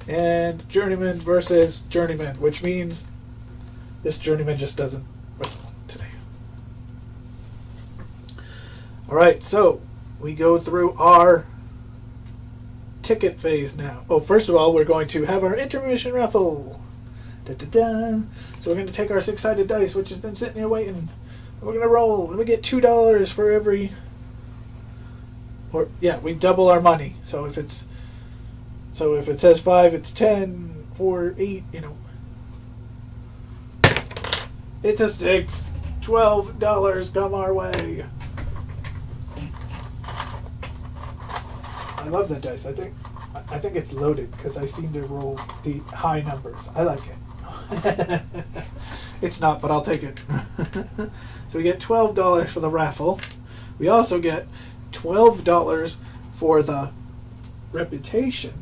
And Journeyman versus Journeyman, which means this Journeyman just doesn't wrestle today. Alright, so we go through our ticket phase now. Oh, first of all, we're going to have our intermission raffle. Da-da-da. So we're going to take our 6-sided dice, which has been sitting here waiting. And we're going to roll, and we get $2 for every... Or, yeah, we double our money. So if it says 5, it's 10, 4, 8, you know. It's a 6. $12 come our way. I love that dice. I think it's loaded because I seem to roll the high numbers. I like it. It's not, but I'll take it. So we get $12 for the raffle. We also get $12 for the reputation.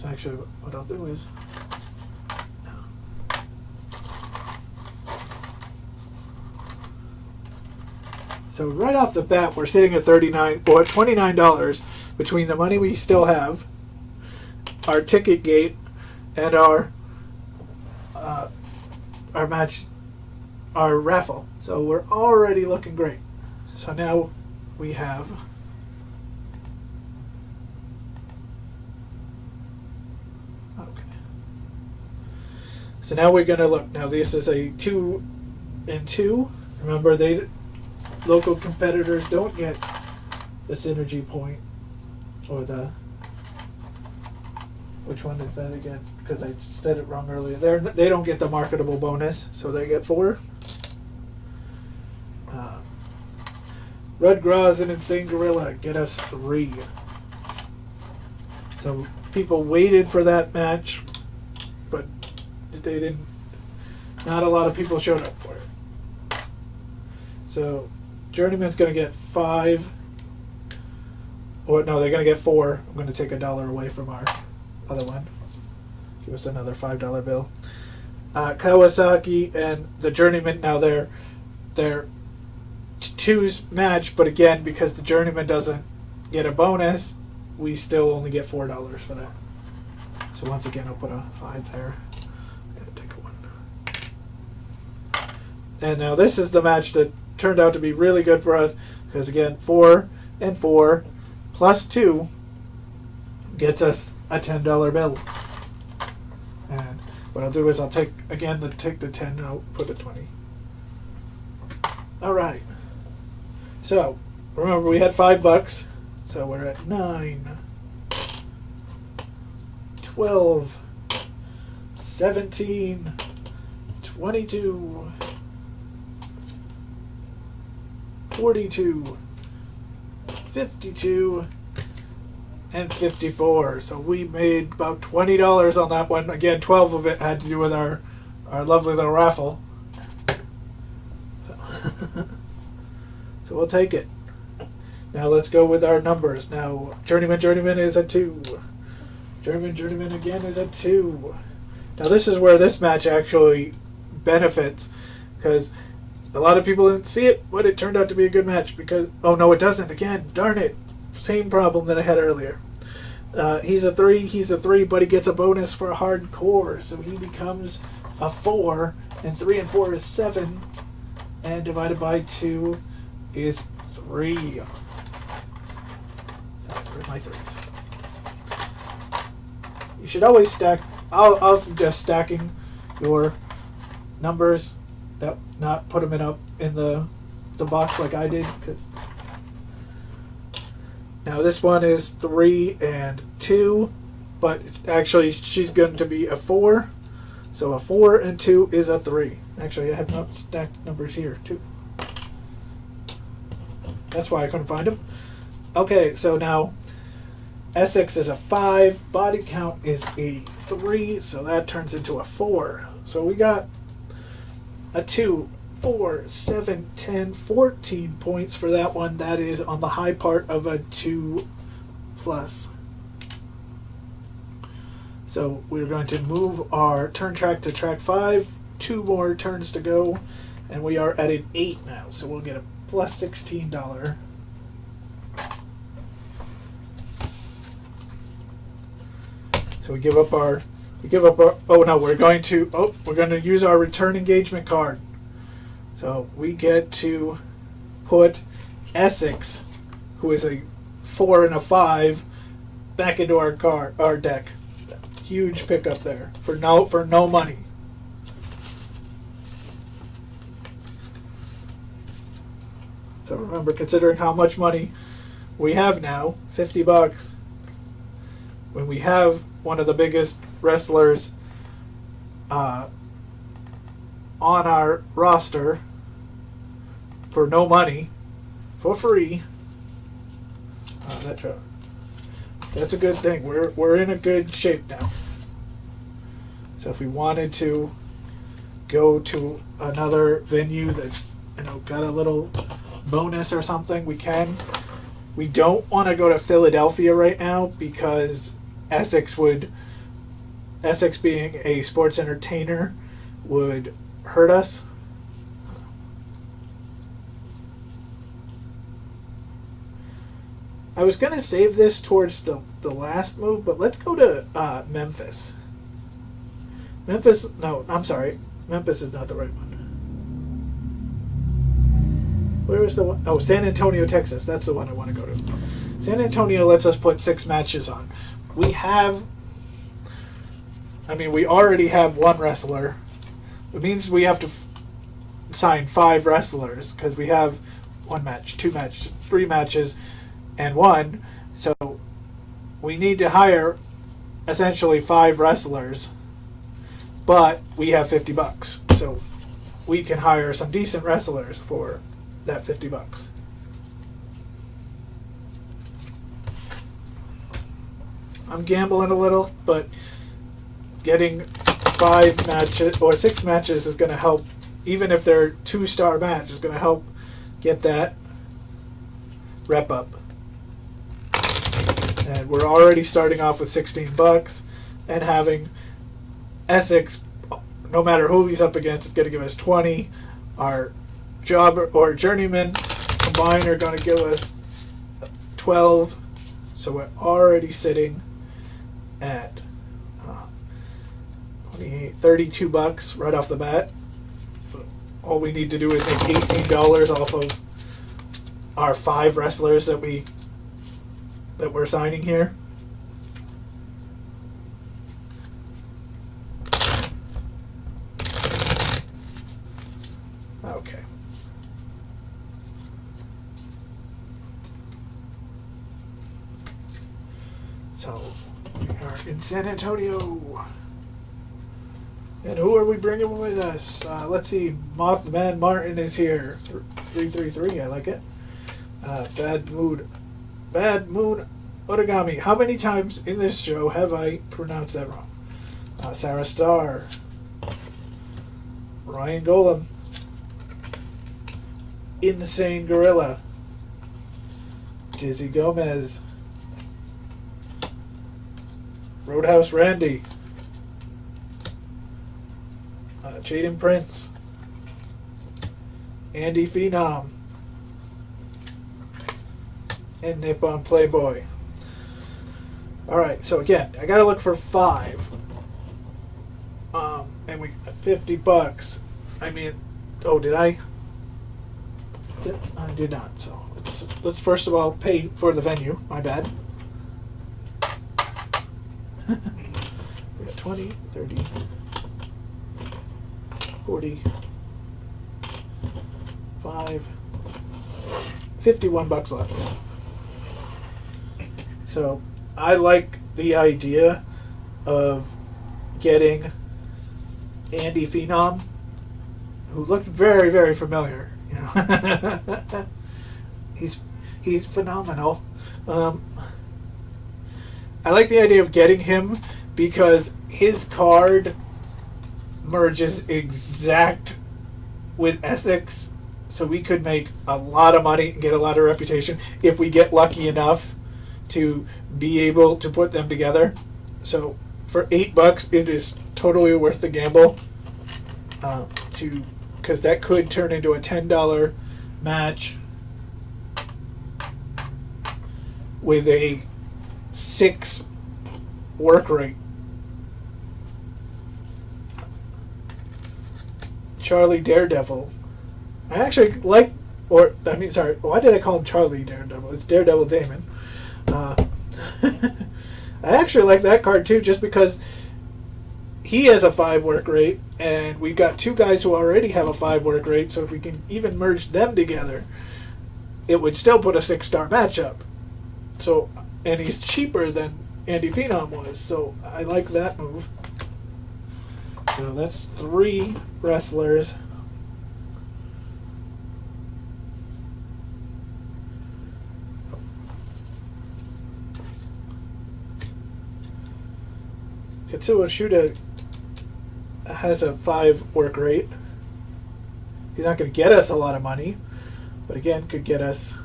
So actually, what I'll do is. So right off the bat, we're sitting at $29 between the money we still have, our ticket gate, and our raffle. So we're already looking great. So now we have So now we're gonna look. Now this is a 2 and 2. Remember, local competitors don't get the synergy point or the. Which one is that again? Because I said it wrong earlier. They don't get the marketable bonus, so they get 4. Red Graz and Insane Gorilla get us 3. So people waited for that match, but they didn't. Not a lot of people showed up for it. So Journeyman's going to get 5. Or no, they're going to get 4. I'm going to take $1 away from our other one. Give us another $5 bill. Kawasaki and the Journeyman, now they're twos match, but again, because the Journeyman doesn't get a bonus, we still only get $4 for that. So once again, I'll put a 5 there. I'm gonna take a 1. And now this is the match that turned out to be really good for us, because again, 4 and 4 plus 2 gets us a $10 bill. And what I'll do is I'll take the 10, I'll put a 20. Alright. So, remember we had $5, so we're at 9, 12, 17, 22, 42, 52, and 54. So we made about $20 on that one. Again, 12 of it had to do with our lovely little raffle. So we'll take it. Now let's go with our numbers. Now Journeyman is a 2. Journeyman again is a 2. Now this is where this match actually benefits, because a lot of people didn't see it, but it turned out to be a good match. Because oh no, it doesn't. Again, darn it. Same problem that I had earlier. He's a 3, but he gets a bonus for hardcore, so he becomes a 4, and 3 and 4 is 7, and divided by 2 is 3. Sorry, where's my 3s? You should always stack. I'll suggest stacking your numbers, not put them in the box like I did, because. Now this one is 3 and 2, but actually she's going to be a 4. So a 4 and 2 is a 3. Actually, I have not stacked numbers here too. That's why I couldn't find them. Okay, so now Essex is a 5. Body count is a 3, so that turns into a 4. So we got a 2, 4, 7, 10, 14 points for that one. That is on the high part of a 2 plus. So we're going to move our turn track to track 5. 2 more turns to go, and we are at an 8 now. So we'll get a plus $16. So we give up our. Oh no, we're going to use our return engagement card. So we get to put Essex, who is a 4 and a 5, back into our deck. Huge pickup there for no money. So remember, considering how much money we have now, $50, when we have one of the biggest wrestlers on our roster for no money, for free. That's a good thing. We're in a good shape now. So if we wanted to go to another venue that's got a little bonus or something, we can. We don't want to go to Philadelphia right now because Essex being a sports entertainer would hurt us. I was going to save this towards the last move, but let's go to Memphis. Memphis is not the right one. Where was the one? Oh, San Antonio, Texas. That's the one I want to go to. San Antonio lets us put 6 matches on. We already have 1 wrestler. It means we have to sign 5 wrestlers because we have 1 match, 2 matches, 3 matches, and 1. So we need to hire essentially 5 wrestlers, but we have $50. So we can hire some decent wrestlers for that $50. I'm gambling a little, but getting 5 matches or 6 matches is going to help. Even if they're 2-star match, is going to help get that rep up. And we're already starting off with $16, and having Essex, no matter who he's up against, is going to give us 20. Our jobber or journeyman combined are going to give us 12. So we're already sitting at $32 right off the bat. So all we need to do is make $18 off of our 5 wrestlers that we're signing here. Okay. So we are in San Antonio. And who are we bringing with us? Let's see. Mothman Martin is here. 333. I like it. Bad Moon Origami. How many times in this show have I pronounced that wrong? Sarah Starr. Ryan Golem. Insane Gorilla. Dizzy Gomez. Roadhouse Randy. Jaden Prince. Andy Phenom. And Nippon Playboy. Alright, so again, I gotta look for 5. And we got $50. I mean, oh, did I? I did not. So let's first of all pay for the venue. My bad. We got 20, 30, 40, 5, $51 left. So I like the idea of getting Andy Phenom, who looked very, very familiar. You know, he's phenomenal. I like the idea of getting him because his card merges exact with Essex, so we could make a lot of money and get a lot of reputation if we get lucky enough to be able to put them together. So for $8, it is totally worth the gamble. Because that could turn into a $10 match with a 6 work rate. Charlie Daredevil. I actually like, why did I call him Charlie Daredevil? It's Daredevil Damon. I actually like that card too, just because he has a 5 work rate, and we've got 2 guys who already have a 5 work rate, so if we can even merge them together, it would still put a 6-star matchup. So, and he's cheaper than Andy Phenom was, so I like that move. So that's 3 wrestlers. Katsuo Shuda has a 5 work rate. He's not going to get us a lot of money, but again, could get us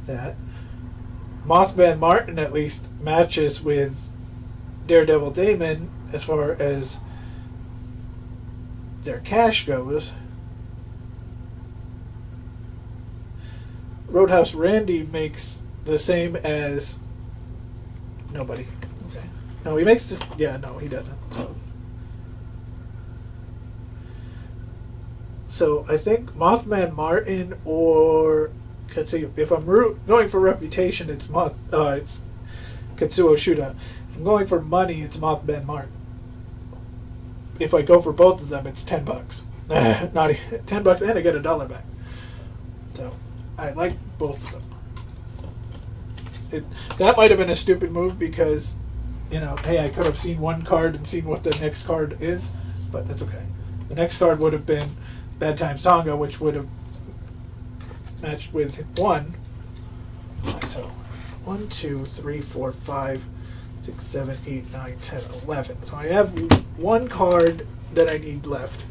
that. Mothman Martin at least matches with Daredevil Damon as far as their cash goes. Roadhouse Randy makes the same as nobody. Okay. No, he makes this. Yeah, no, he doesn't. So I think Mothman Martin or Katsuo. If I'm going for reputation, it's it's Katsuo Shuda. If I'm going for money, it's Mothman Martin. If I go for both of them, it's $10. Not $10, and I get $1 back. So I like both of them. That might have been a stupid move because, hey, I could have seen one card and seen what the next card is, but that's okay. The next card would have been Bad Times Tonga, which would have matched with 1. Right, so 1, 2, 3, 4, 5, 6, 7, 8, 9, 10, 11. So I have one card that I need left.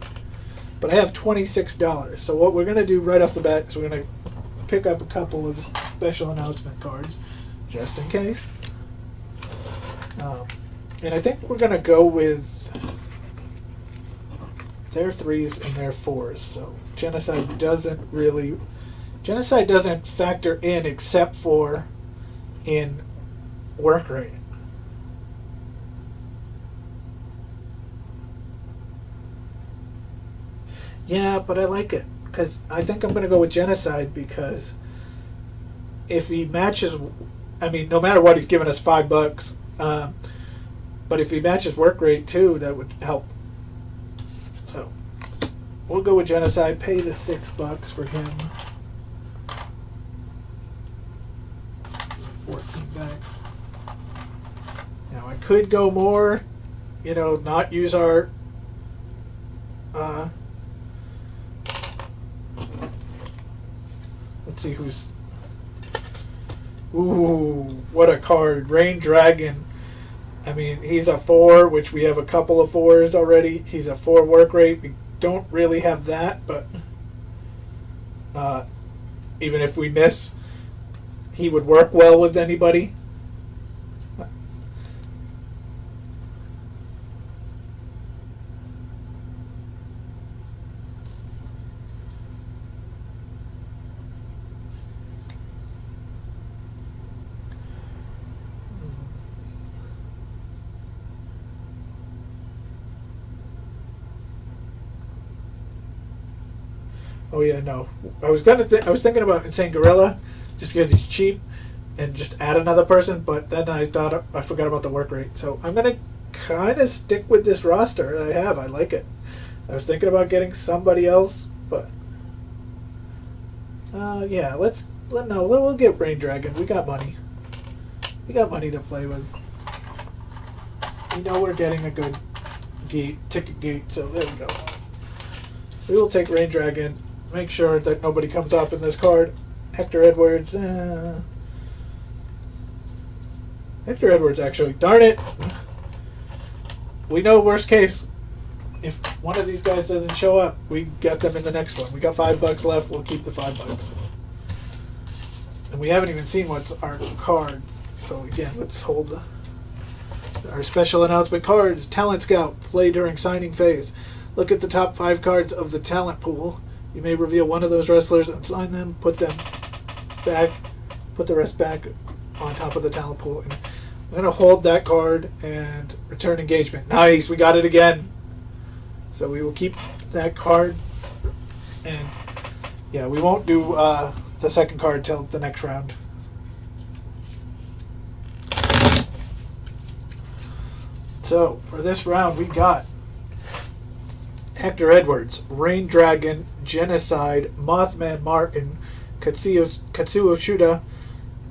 But I have $26. So what we're going to do right off the bat is we're going to pick up a couple of special announcement cards, just in case. And I think we're going to go with their 3s and their 4s. So Genocide doesn't factor in except for in work rate. Yeah, but I like it because I think I'm going to go with Genocide because if he matches, no matter what, he's giving us $5. But if he matches work rate too, that would help. So we'll go with Genocide. Pay the $6 for him. 14 back. Now I could go more, not use our. Let's see who's. Ooh, what a card. Rain Dragon. He's a 4, which we have a couple of 4s already. He's a 4 work rate. We don't really have that, but even if we miss, he would work well with anybody. Oh yeah, no. I was thinking about Insane Gorilla, just because he's cheap, and just add another person. But then I thought I forgot about the work rate. So I'm gonna kind of stick with this roster that I have. I like it. I was thinking about getting somebody else, but yeah, we'll get Rain Dragon. We got money. We got money to play with. We know we're getting a good ticket gate, so there we go. We will take Rain Dragon. Make sure that nobody comes up in this card. Hector Edwards. Hector Edwards, actually. Darn it. We know worst case. If one of these guys doesn't show up, we got them in the next one. We got $5 left. We'll keep the $5. And we haven't even seen what's our cards. So again, let's hold our special announcement cards. Talent Scout. Play during signing phase. Look at the top 5 cards of the talent pool. You may reveal one of those wrestlers and sign them, put them back, put the rest back on top of the talent pool. And I'm going to hold that card and return engagement. Nice, we got it again. So we will keep that card. And yeah, we won't do the second card till the next round. So for this round, we got Hector Edwards, Rain Dragon, Genocide, Mothman Martin, Katsuo Shuda,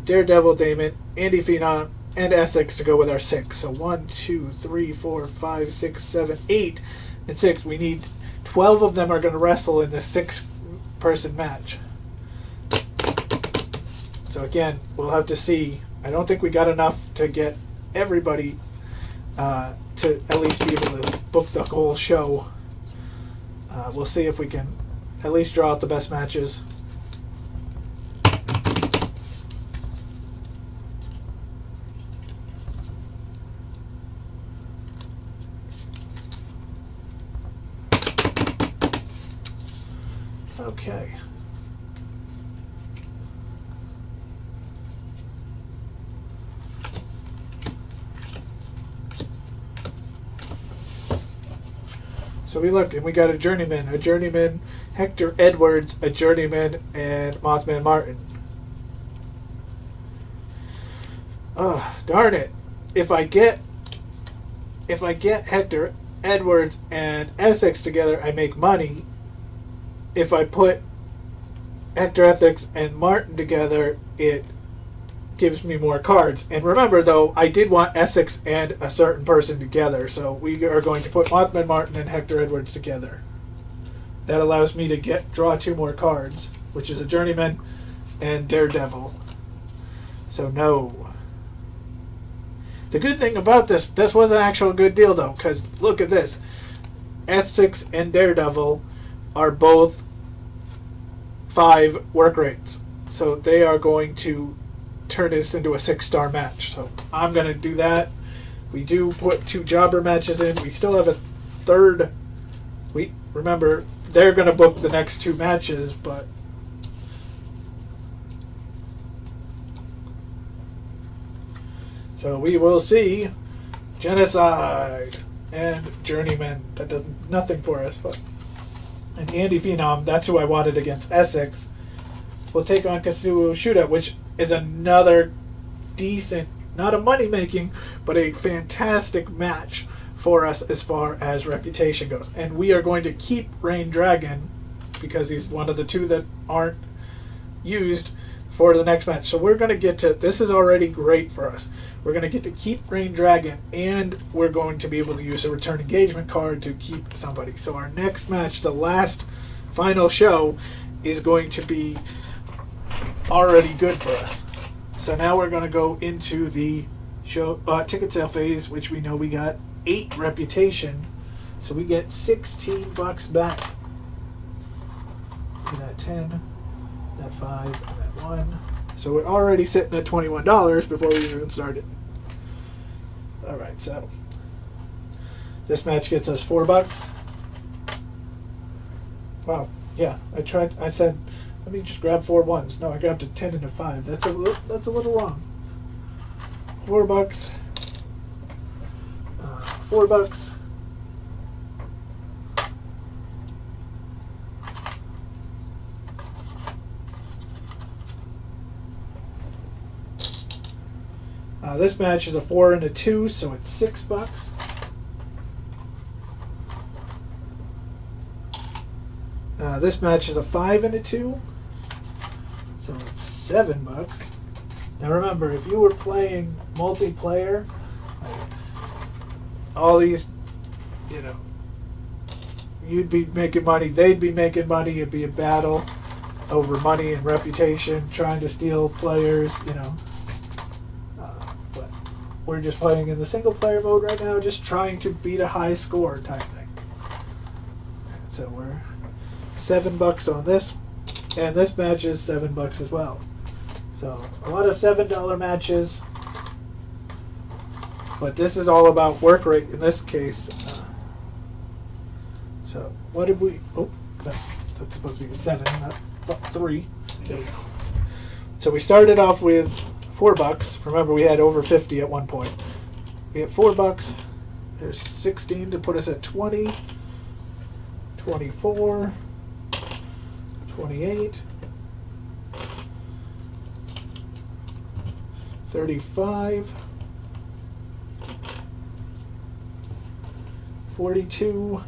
Daredevil Damon, Andy Phenom, and Essex to go with our 6. So 1, 2, 3, 4, 5, 6, 7, 8, and 6. We need 12 of them are going to wrestle in the 6-person match. So again, we'll have to see. I don't think we got enough to get everybody to at least be able to book the whole show. We'll see if we can at least draw out the best matches. Okay. So we looked and we got a journeyman, Hector Edwards, a journeyman, and Mothman Martin. Oh, darn it. If I get Hector Edwards and Essex together, I make money. If I put Hector Essex and Martin together, it gives me more cards. And remember, though, I did want Essex and a certain person together, so we are going to put Mothman Martin and Hector Edwards together. That allows me to draw 2 more cards, which is a Journeyman and Daredevil. So no. The good thing about this was an actual good deal, though, because look at this. Essex and Daredevil are both 5 work rates. So they are going to turn this into a 6-star match. So I'm going to do that. We do put 2 jobber matches in. We still have a third. Remember, they're going to book the next 2 matches, but so we will see Genocide and Journeyman. That does nothing for us, but and Andy Phenom, that's who I wanted against Essex, will take on Kazuo Shootout, which is another decent, not a money-making, but a fantastic match for us as far as reputation goes. And we are going to keep Rain Dragon because he's one of the 2 that aren't used for the next match. So we're going to get to, this is already great for us. We're going to get to keep Rain Dragon, and we're going to be able to use a return engagement card to keep somebody. So our next match, the last final show, is going to be already good for us. So now we're going to go into the show ticket sale phase, which we know we got 8 reputation, so we get $16 back. That 10, that 5, and that 1. So we're already sitting at $21 before we even started. All right, so this match gets us $4. Wow, yeah, I said, let me just grab 4 ones. No, I grabbed a 10 and a 5. That's a little wrong. $4. $4. This match is a 4 and a 2, so it's $6. This match is a 5 and a 2, so it's $7. Now remember, if you were playing multiplayer, all these, you'd be making money, they'd be making money, it'd be a battle over money and reputation, trying to steal players, but we're just playing in the single player mode right now, just trying to beat a high score type thing. So we're $7 on this, and this match is $7 as well. So a lot of $7 matches, but this is all about work rate in this case. So what did we? Oh, that's supposed to be a 7, not 3. There we go. So we started off with $4. Remember, we had over 50 at one point. We have $4. There's 16 to put us at 20, 24, 28, 35, 42,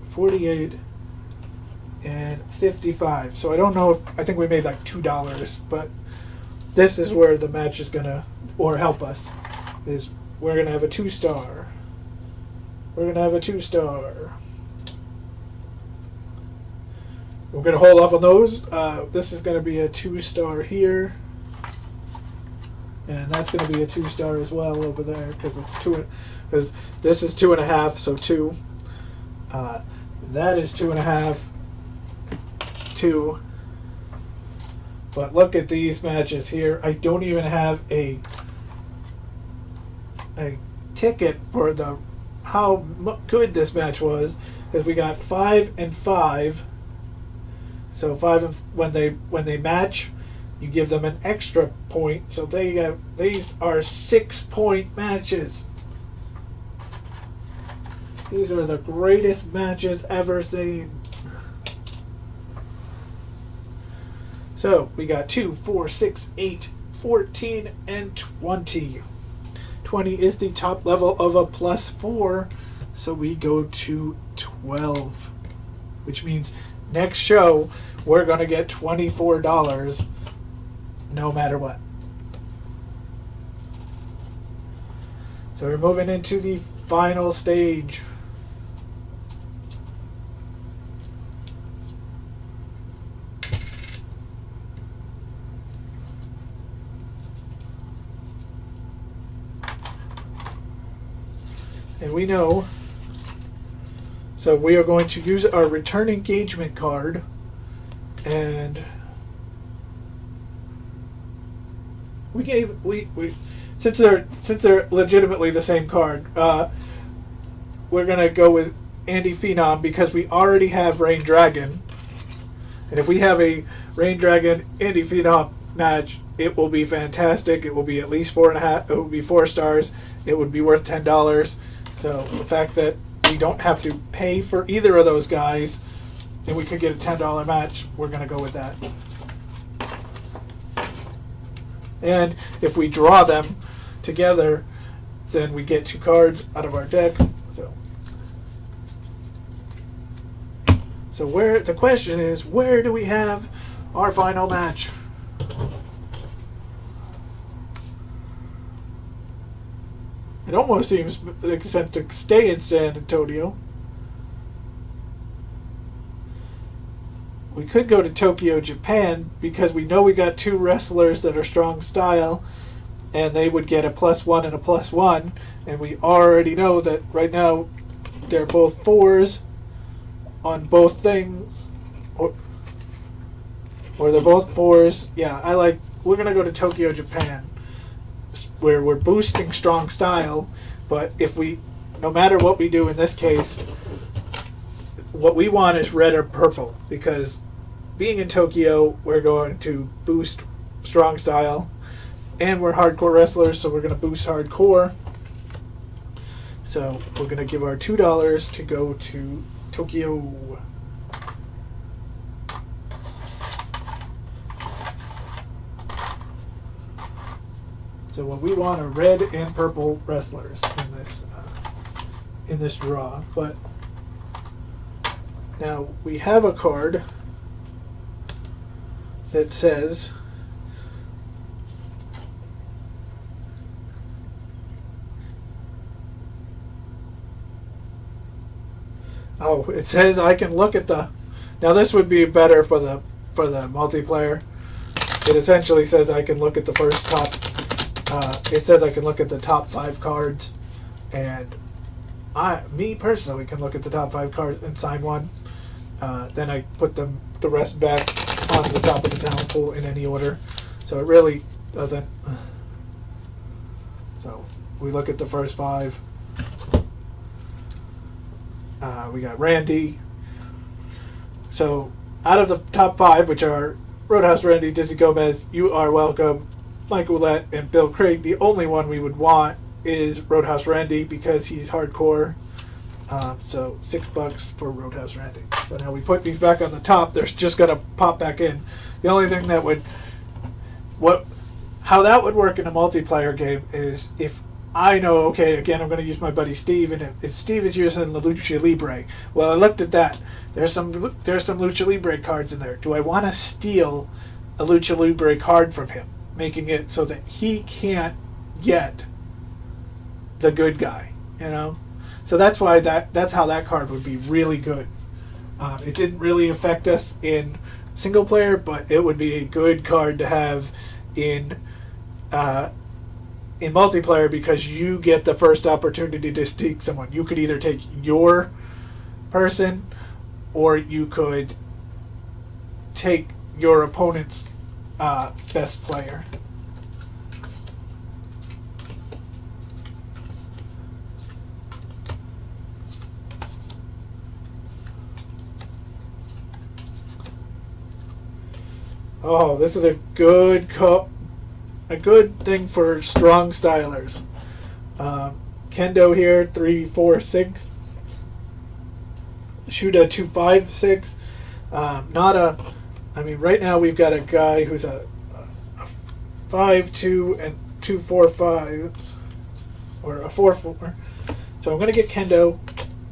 48, and 55. So I don't know I think we made like $2, but this is where the match is gonna, or help us, is we're gonna have a 2-star. We're gonna have a 2-star. We're gonna hold off on those. This is gonna be a 2-star here, and that's gonna be a 2-star as well over there because it's 2. Because this is 2.5, so 2. That is 2.5, 2. But look at these matches here. I don't even have a ticket for the good this match was, because we got 5 and 5. So when they match, you give them an extra point. So these are 6-point matches. These are the greatest matches ever seen. So we got 2, 4, 6, 8, 14, and 20. 20 is the top level of a +4, so we go to 12, which means next show we're going to get $24 no matter what. So we're moving into the final stage. And we know, so we are going to use our return engagement card, and since they're legitimately the same card, we're gonna go with Andy Phenom because we already have Rain Dragon, and if we have a Rain Dragon Andy Phenom match, it will be fantastic. It will be at least 4.5. It will be 4 stars. It would be worth $10. So the fact that we don't have to pay for either of those guys, and we could get a $10 match, we're going to go with that. And if we draw them together, then we get 2 cards out of our deck. So where the question is, where do we have our final match? It almost seems like sense to stay in San Antonio. We could go to Tokyo, Japan, because we know we got 2 wrestlers that are strong style, and they would get a +1 and a +1, and we already know that right now they're both 4s on both things, or they're both 4s. Yeah, we're gonna go to Tokyo, Japan, where we're boosting strong style, but no matter what we do in this case, what we want is red or purple, because being in Tokyo, we're going to boost strong style, and we're hardcore wrestlers, so we're going to boost hardcore. So we're going to give our $2 to go to Tokyo. So what we want are red and purple wrestlers in this draw. But now we have a card that says it says I can look at the. Now this would be better for the multiplayer. It essentially says I can look at the first top. It says I can look at the top 5 cards, and me personally can look at the top 5 cards and sign one. Then I put the rest back on the top of the talent pool in any order. So it really doesn't. So we look at the first 5. We got Randy. So out of the top 5, which are Roadhouse Randy, Dizzy Gomez, You Are Welcome, Mike Ouellette, and Bill Craig, the only one we would want is Roadhouse Randy because he's hardcore. So $6 for Roadhouse Randy. So now we put these back on the top. They're just going to pop back in. The only thing that how that would work in a multiplayer game is if I know, okay, again, I'm going to use my buddy Steve, and if Steve is using the Lucha Libre, well, I looked at that. There's some Lucha Libre cards in there. Do I want to steal a Lucha Libre card from him, making it so that he can't get the good guy, you know? So that's why that's how that card would be really good. It didn't really affect us in single player, but it would be a good card to have in multiplayer because you get the first opportunity to take someone. You could either take your person or you could take your opponent's best player. Oh, this is a good thing for strong stylers. Kendo here 346. Shuda 256. Nada. I mean, right now we've got a guy who's a 5'2" and 245, or a 4'4". So I'm gonna get Kendo,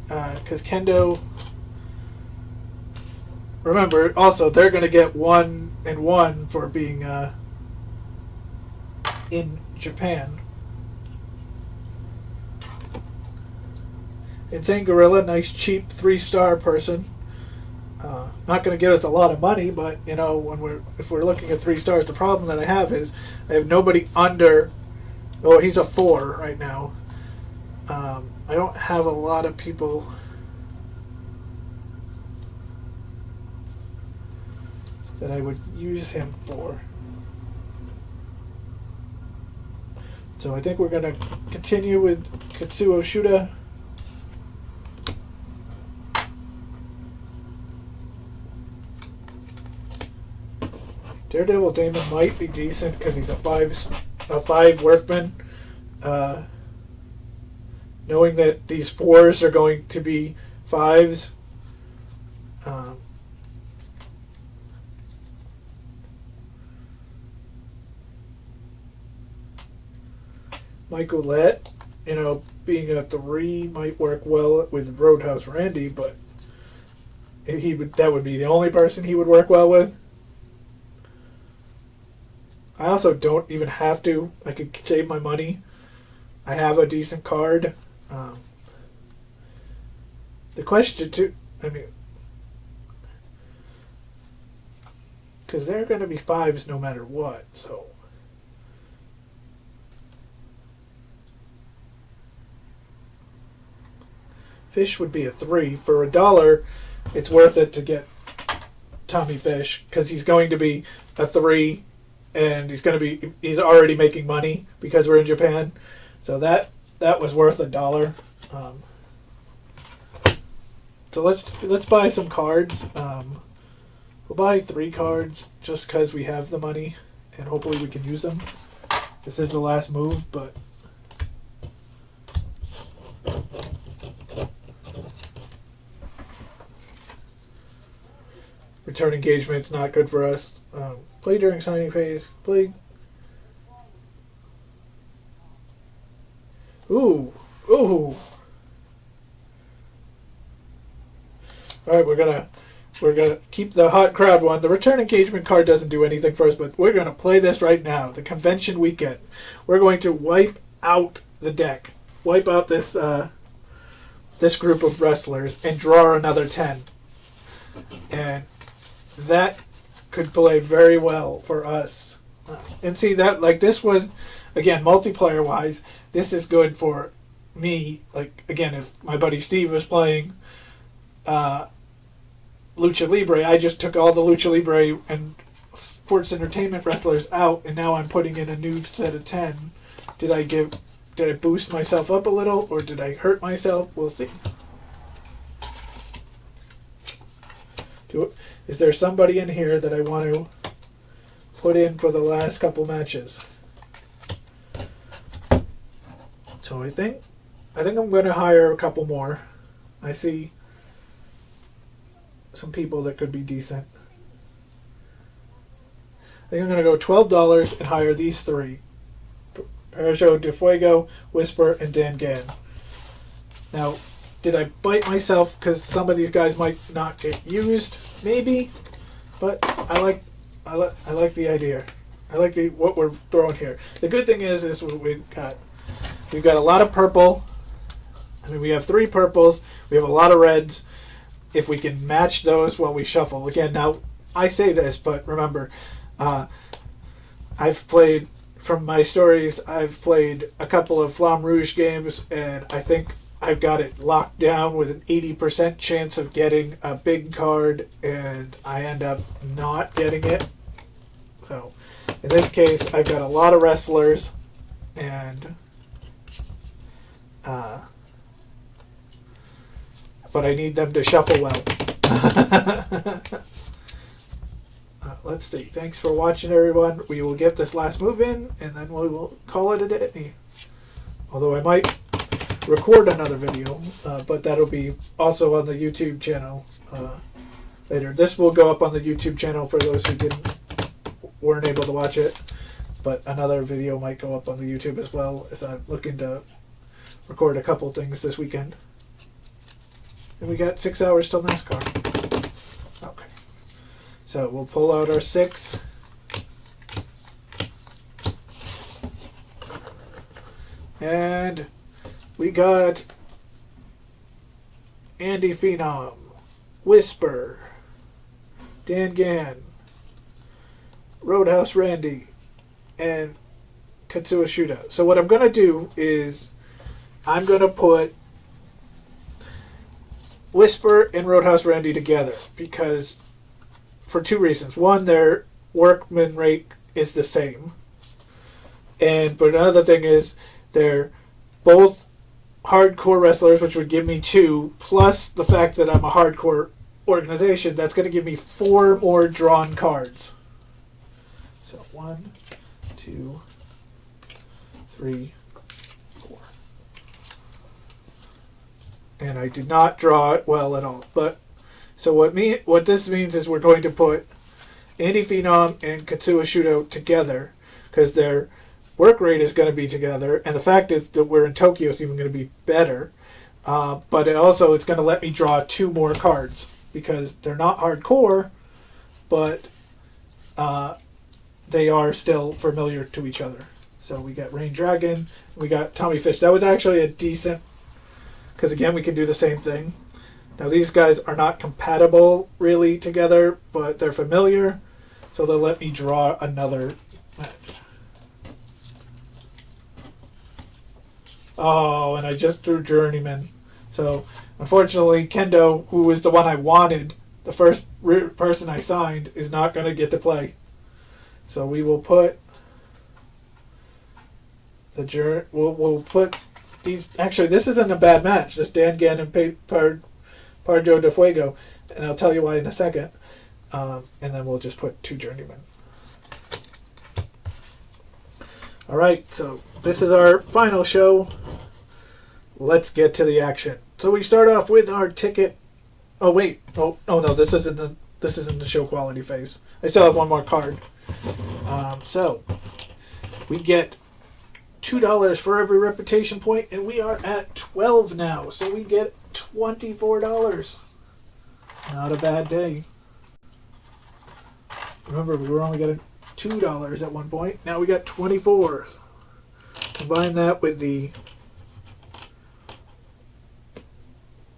because Kendo. Remember, also they're gonna get 1-1 for being in Japan. Insane Gorilla, nice cheap 3-star person. Not going to get us a lot of money, but you know, if we're looking at 3 stars, the problem that I have is I have nobody under. Oh, he's a 4 right now. I don't have a lot of people. That I would use him for. So I think we're going to continue with Katsuo Shuda. Daredevil Damon might be decent because he's a 5 workman. Knowing that these 4s are going to be 5s. Mike Ouellette, being a 3 might work well with Roadhouse Randy, but that would be the only person he would work well with. I also don't even have to. I could save my money. I have a decent card. The question too, because they're going to be 5s no matter what, so. Fish would be a 3. For $1, it's worth it to get Tommy Fish, because he's going to be a 3. And he's already making money because we're in Japan. So that was worth $1. So let's buy some cards. We'll buy 3 cards just because we have the money, and hopefully we can use them. This is the last move, but return engagement's not good for us. Play during signing phase. Play. Ooh. All right, we're gonna keep the hot crowd one. The return engagement card doesn't do anything for us, but we're gonna play this right now. The convention weekend. We're going to wipe out the deck. Wipe out this this group of wrestlers and draw another 10. And that could play very well for us. And see that, like, this was, again, multiplayer wise, this is good for me. Like, again, if my buddy Steve was playing Lucha Libre, I just took all the Lucha Libre and sports entertainment wrestlers out, and now I'm putting in a new set of 10. Did I boost myself up a little, or did I hurt myself? We'll see. Is there somebody in here that I want to put in for the last couple matches? So I think I'm going to hire a couple more. I see some people that could be decent. I think I'm going to go $12 and hire these 3. Parajo de Fuego, Whisper, and Dan Gann. Now, did I bite myself because some of these guys might not get used? Maybe, but I like the idea. I like what we're throwing here. The good thing is we've got a lot of purple. We have 3 purples. We have a lot of reds. If we can match those while we shuffle again. Now I say this, but remember, I've played, from my stories, I've played a couple of Flamme Rouge games, and I think I've got it locked down with an 80% chance of getting a big card, and I end up not getting it. So, in this case, I've got a lot of wrestlers, and but I need them to shuffle well. let's see. Thanks for watching, everyone. We will get this last move in, and then we will call it a day. Although I might record another video, but that'll be also on the YouTube channel later. This will go up on the YouTube channel for those who weren't able to watch it, but another video might go up on the YouTube as well, as I'm looking to record a couple things this weekend. And we got 6 hours till NASCAR. Okay. So we'll pull out our 6. And we got Andy Phenom, Whisper, Dan Gann, Roadhouse Randy, and Katsuo Shuda. So what I'm going to do is I'm going to put Whisper and Roadhouse Randy together because for 2 reasons. One, their workman rate is the same. But another thing is they're both hardcore wrestlers, which would give me 2, plus the fact that I'm a hardcore organization, that's going to give me 4 more drawn cards. So 1, 2, 3, 4. And I did not draw it well at all. But so what this means is we're going to put Andy Phenom and Katsuo Shuda together because their work rate is going to be together, and the fact is that we're in Tokyo is even going to be better. But it's going to let me draw 2 more cards because they're not hardcore, but they are still familiar to each other. So we got Rain Dragon, we got Tommy Fish. That was actually a decent, because again we can do the same thing. Now these guys are not compatible really together, but they're familiar, so they'll let me draw another match. Oh, and I just drew Journeyman. So, unfortunately, Kendo, who was the one I wanted, the first person I signed, is not going to get to play. So we will put we'll put these. Actually, this isn't a bad match. This Dan Gann and Parjo de Fuego, and I'll tell you why in a second. And then we'll just put 2 Journeymen. All right, so this is our final show. Let's get to the action. So we start off with our ticket. Oh wait, oh no, this isn't the show quality phase. I still have one more card. So we get $2 for every reputation point, and we are at 12 now. So we get $24. Not a bad day. Remember, we were only getting $2 at one point. Now we got 24. Combine that with the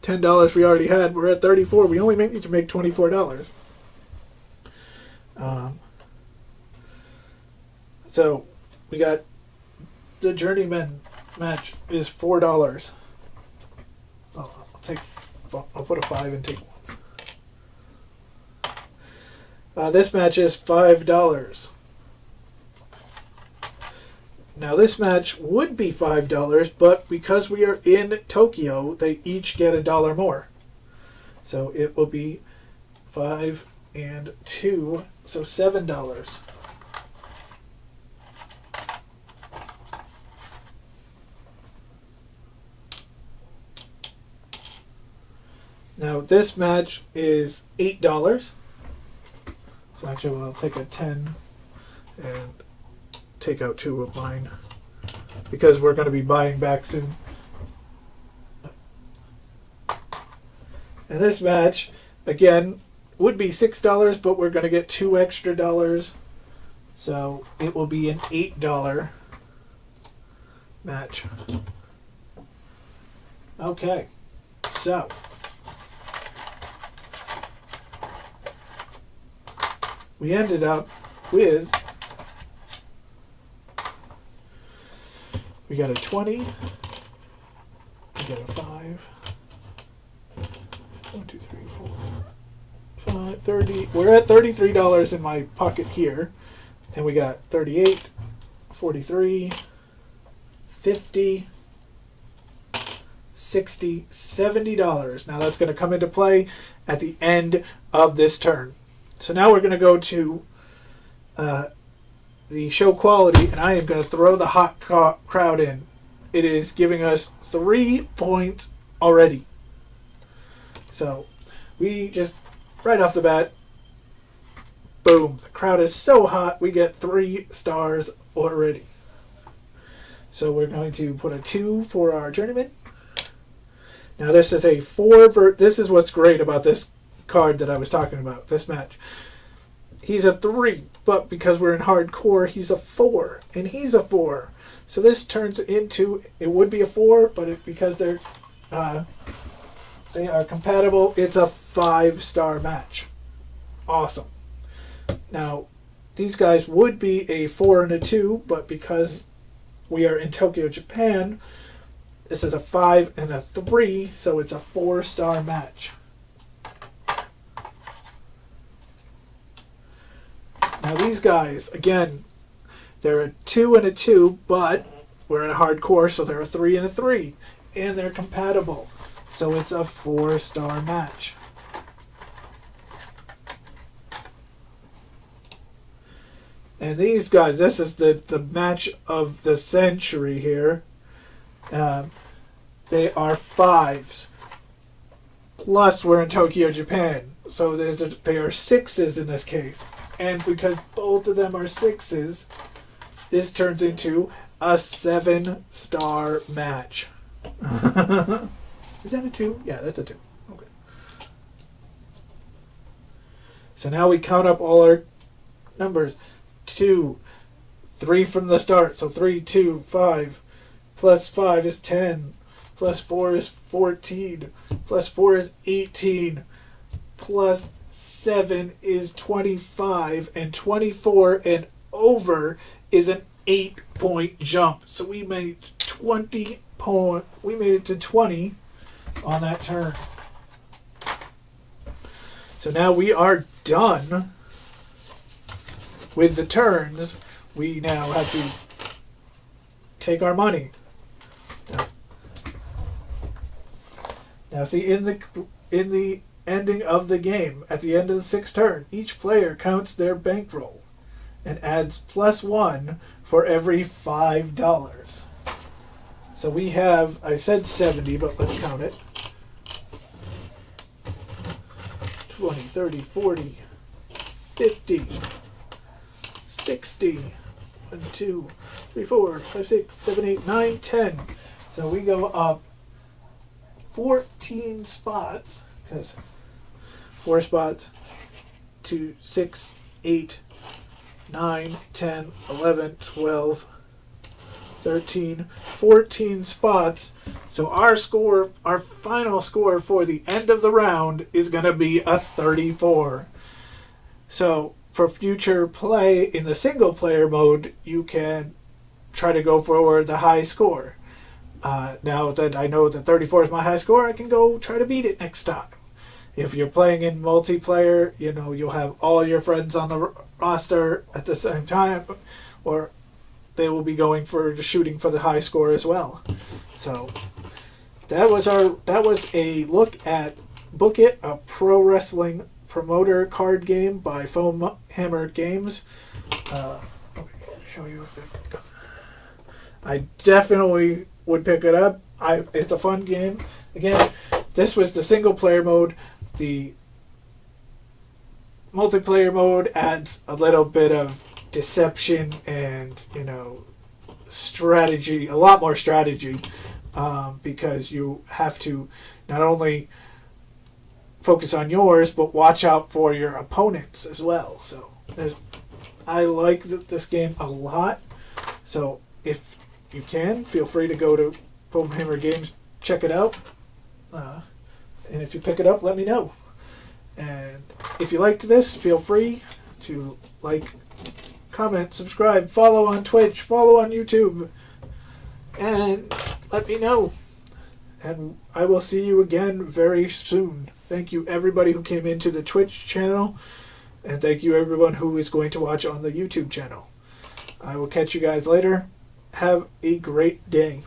$10 we already had. We're at 34. We only need to make $24. So we got the Journeyman match is $4. Oh, I'll put a 5 and take 1. This match is $5. Now this match would be $5, but because we are in Tokyo, they each get $1 more. So it will be 5 and 2, so $7. Now this match is $8. So actually I'll take a 10 and take out 2 of mine because we're going to be buying back soon. And this match, again, would be $6, but we're going to get $2 extra. So it will be an $8 match. Okay, so we ended up with, we got a 20, we got a 5, 1, 2, 3, 4, 5, 30. We're at $33 in my pocket here. Then we got 38, 43, 50, 60, $70. Now that's going to come into play at the end of this turn. So now we're going to go to the show quality, and I am going to throw the hot crowd in. It is giving us 3 points already. So we just, right off the bat, boom, the crowd is so hot, we get 3 stars already. So we're going to put a 2 for our journeyman. Now this is a 4. This is what's great about this card that I was talking about, this match. He's a 3, but because we're in hardcore, he's a 4, and he's a 4. So this turns into, it would be a 4, but because they are compatible, it's a 5-star match. Awesome. Now, these guys would be a 4 and a 2, but because we are in Tokyo, Japan, this is a 5 and a 3, so it's a 4-star match. Now these guys, again, they're a 2 and a 2, but we're in a hardcore, so they're a 3 and a 3. And they're compatible, so it's a 4-star match. And these guys, this is the match of the century here. They are 5s. Plus we're in Tokyo, Japan. So they are 6s in this case. And because both of them are 6s, this turns into a 7-star match. Is that a 2? Yeah, that's a 2. Okay. So now we count up all our numbers. 2, 3 from the start. So 3, 2, 5. Plus 5 is 10. Plus 4 is 14. Plus 4 is 18. Plus 7 is 25. And 24 and over is an 8-point jump. So we made 20 point. We made it to 20 on that turn. So now we are done with the turns. We now have to take our money. Now see, in the ending of the game, at the end of the 6th turn, each player counts their bankroll and adds +1 for every $5. So we have, I said 70, but let's count it. 20, 30, 40, 50, 60, 1, 2, 3, 4, 5, 6, 7, 8, 9, 10. So we go up 14 spots, because 4 spots, 2, 6, 8, 9, 10, 11, 12, 13, 14 spots. So our score, our final score for the end of the round is going to be a 34. So for future play in the single player mode, you can try to go for the high score. Now that I know that 34 is my high score, I can go try to beat it next time. If you're playing in multiplayer, you know, you'll have all your friends on the roster at the same time, or they will be going for shooting for the high score as well. So that was a look at Book It, a pro wrestling promoter card game by Foam Hammer Games. Let me show you. I definitely would pick it up. It's a fun game. Again, this was the single player mode. The multiplayer mode adds a little bit of deception and, you know, strategy, a lot more strategy, because you have to not only focus on yours, but watch out for your opponents as well. So I like this game a lot. So if you can, feel free to go to Foam Hammer Games, check it out. And if you pick it up, let me know. And if you liked this, feel free to like, comment, subscribe, follow on Twitch, follow on YouTube, and let me know. And I will see you again very soon. Thank you everybody who came into the Twitch channel, and thank you everyone who is going to watch on the YouTube channel. I will catch you guys later. Have a great day.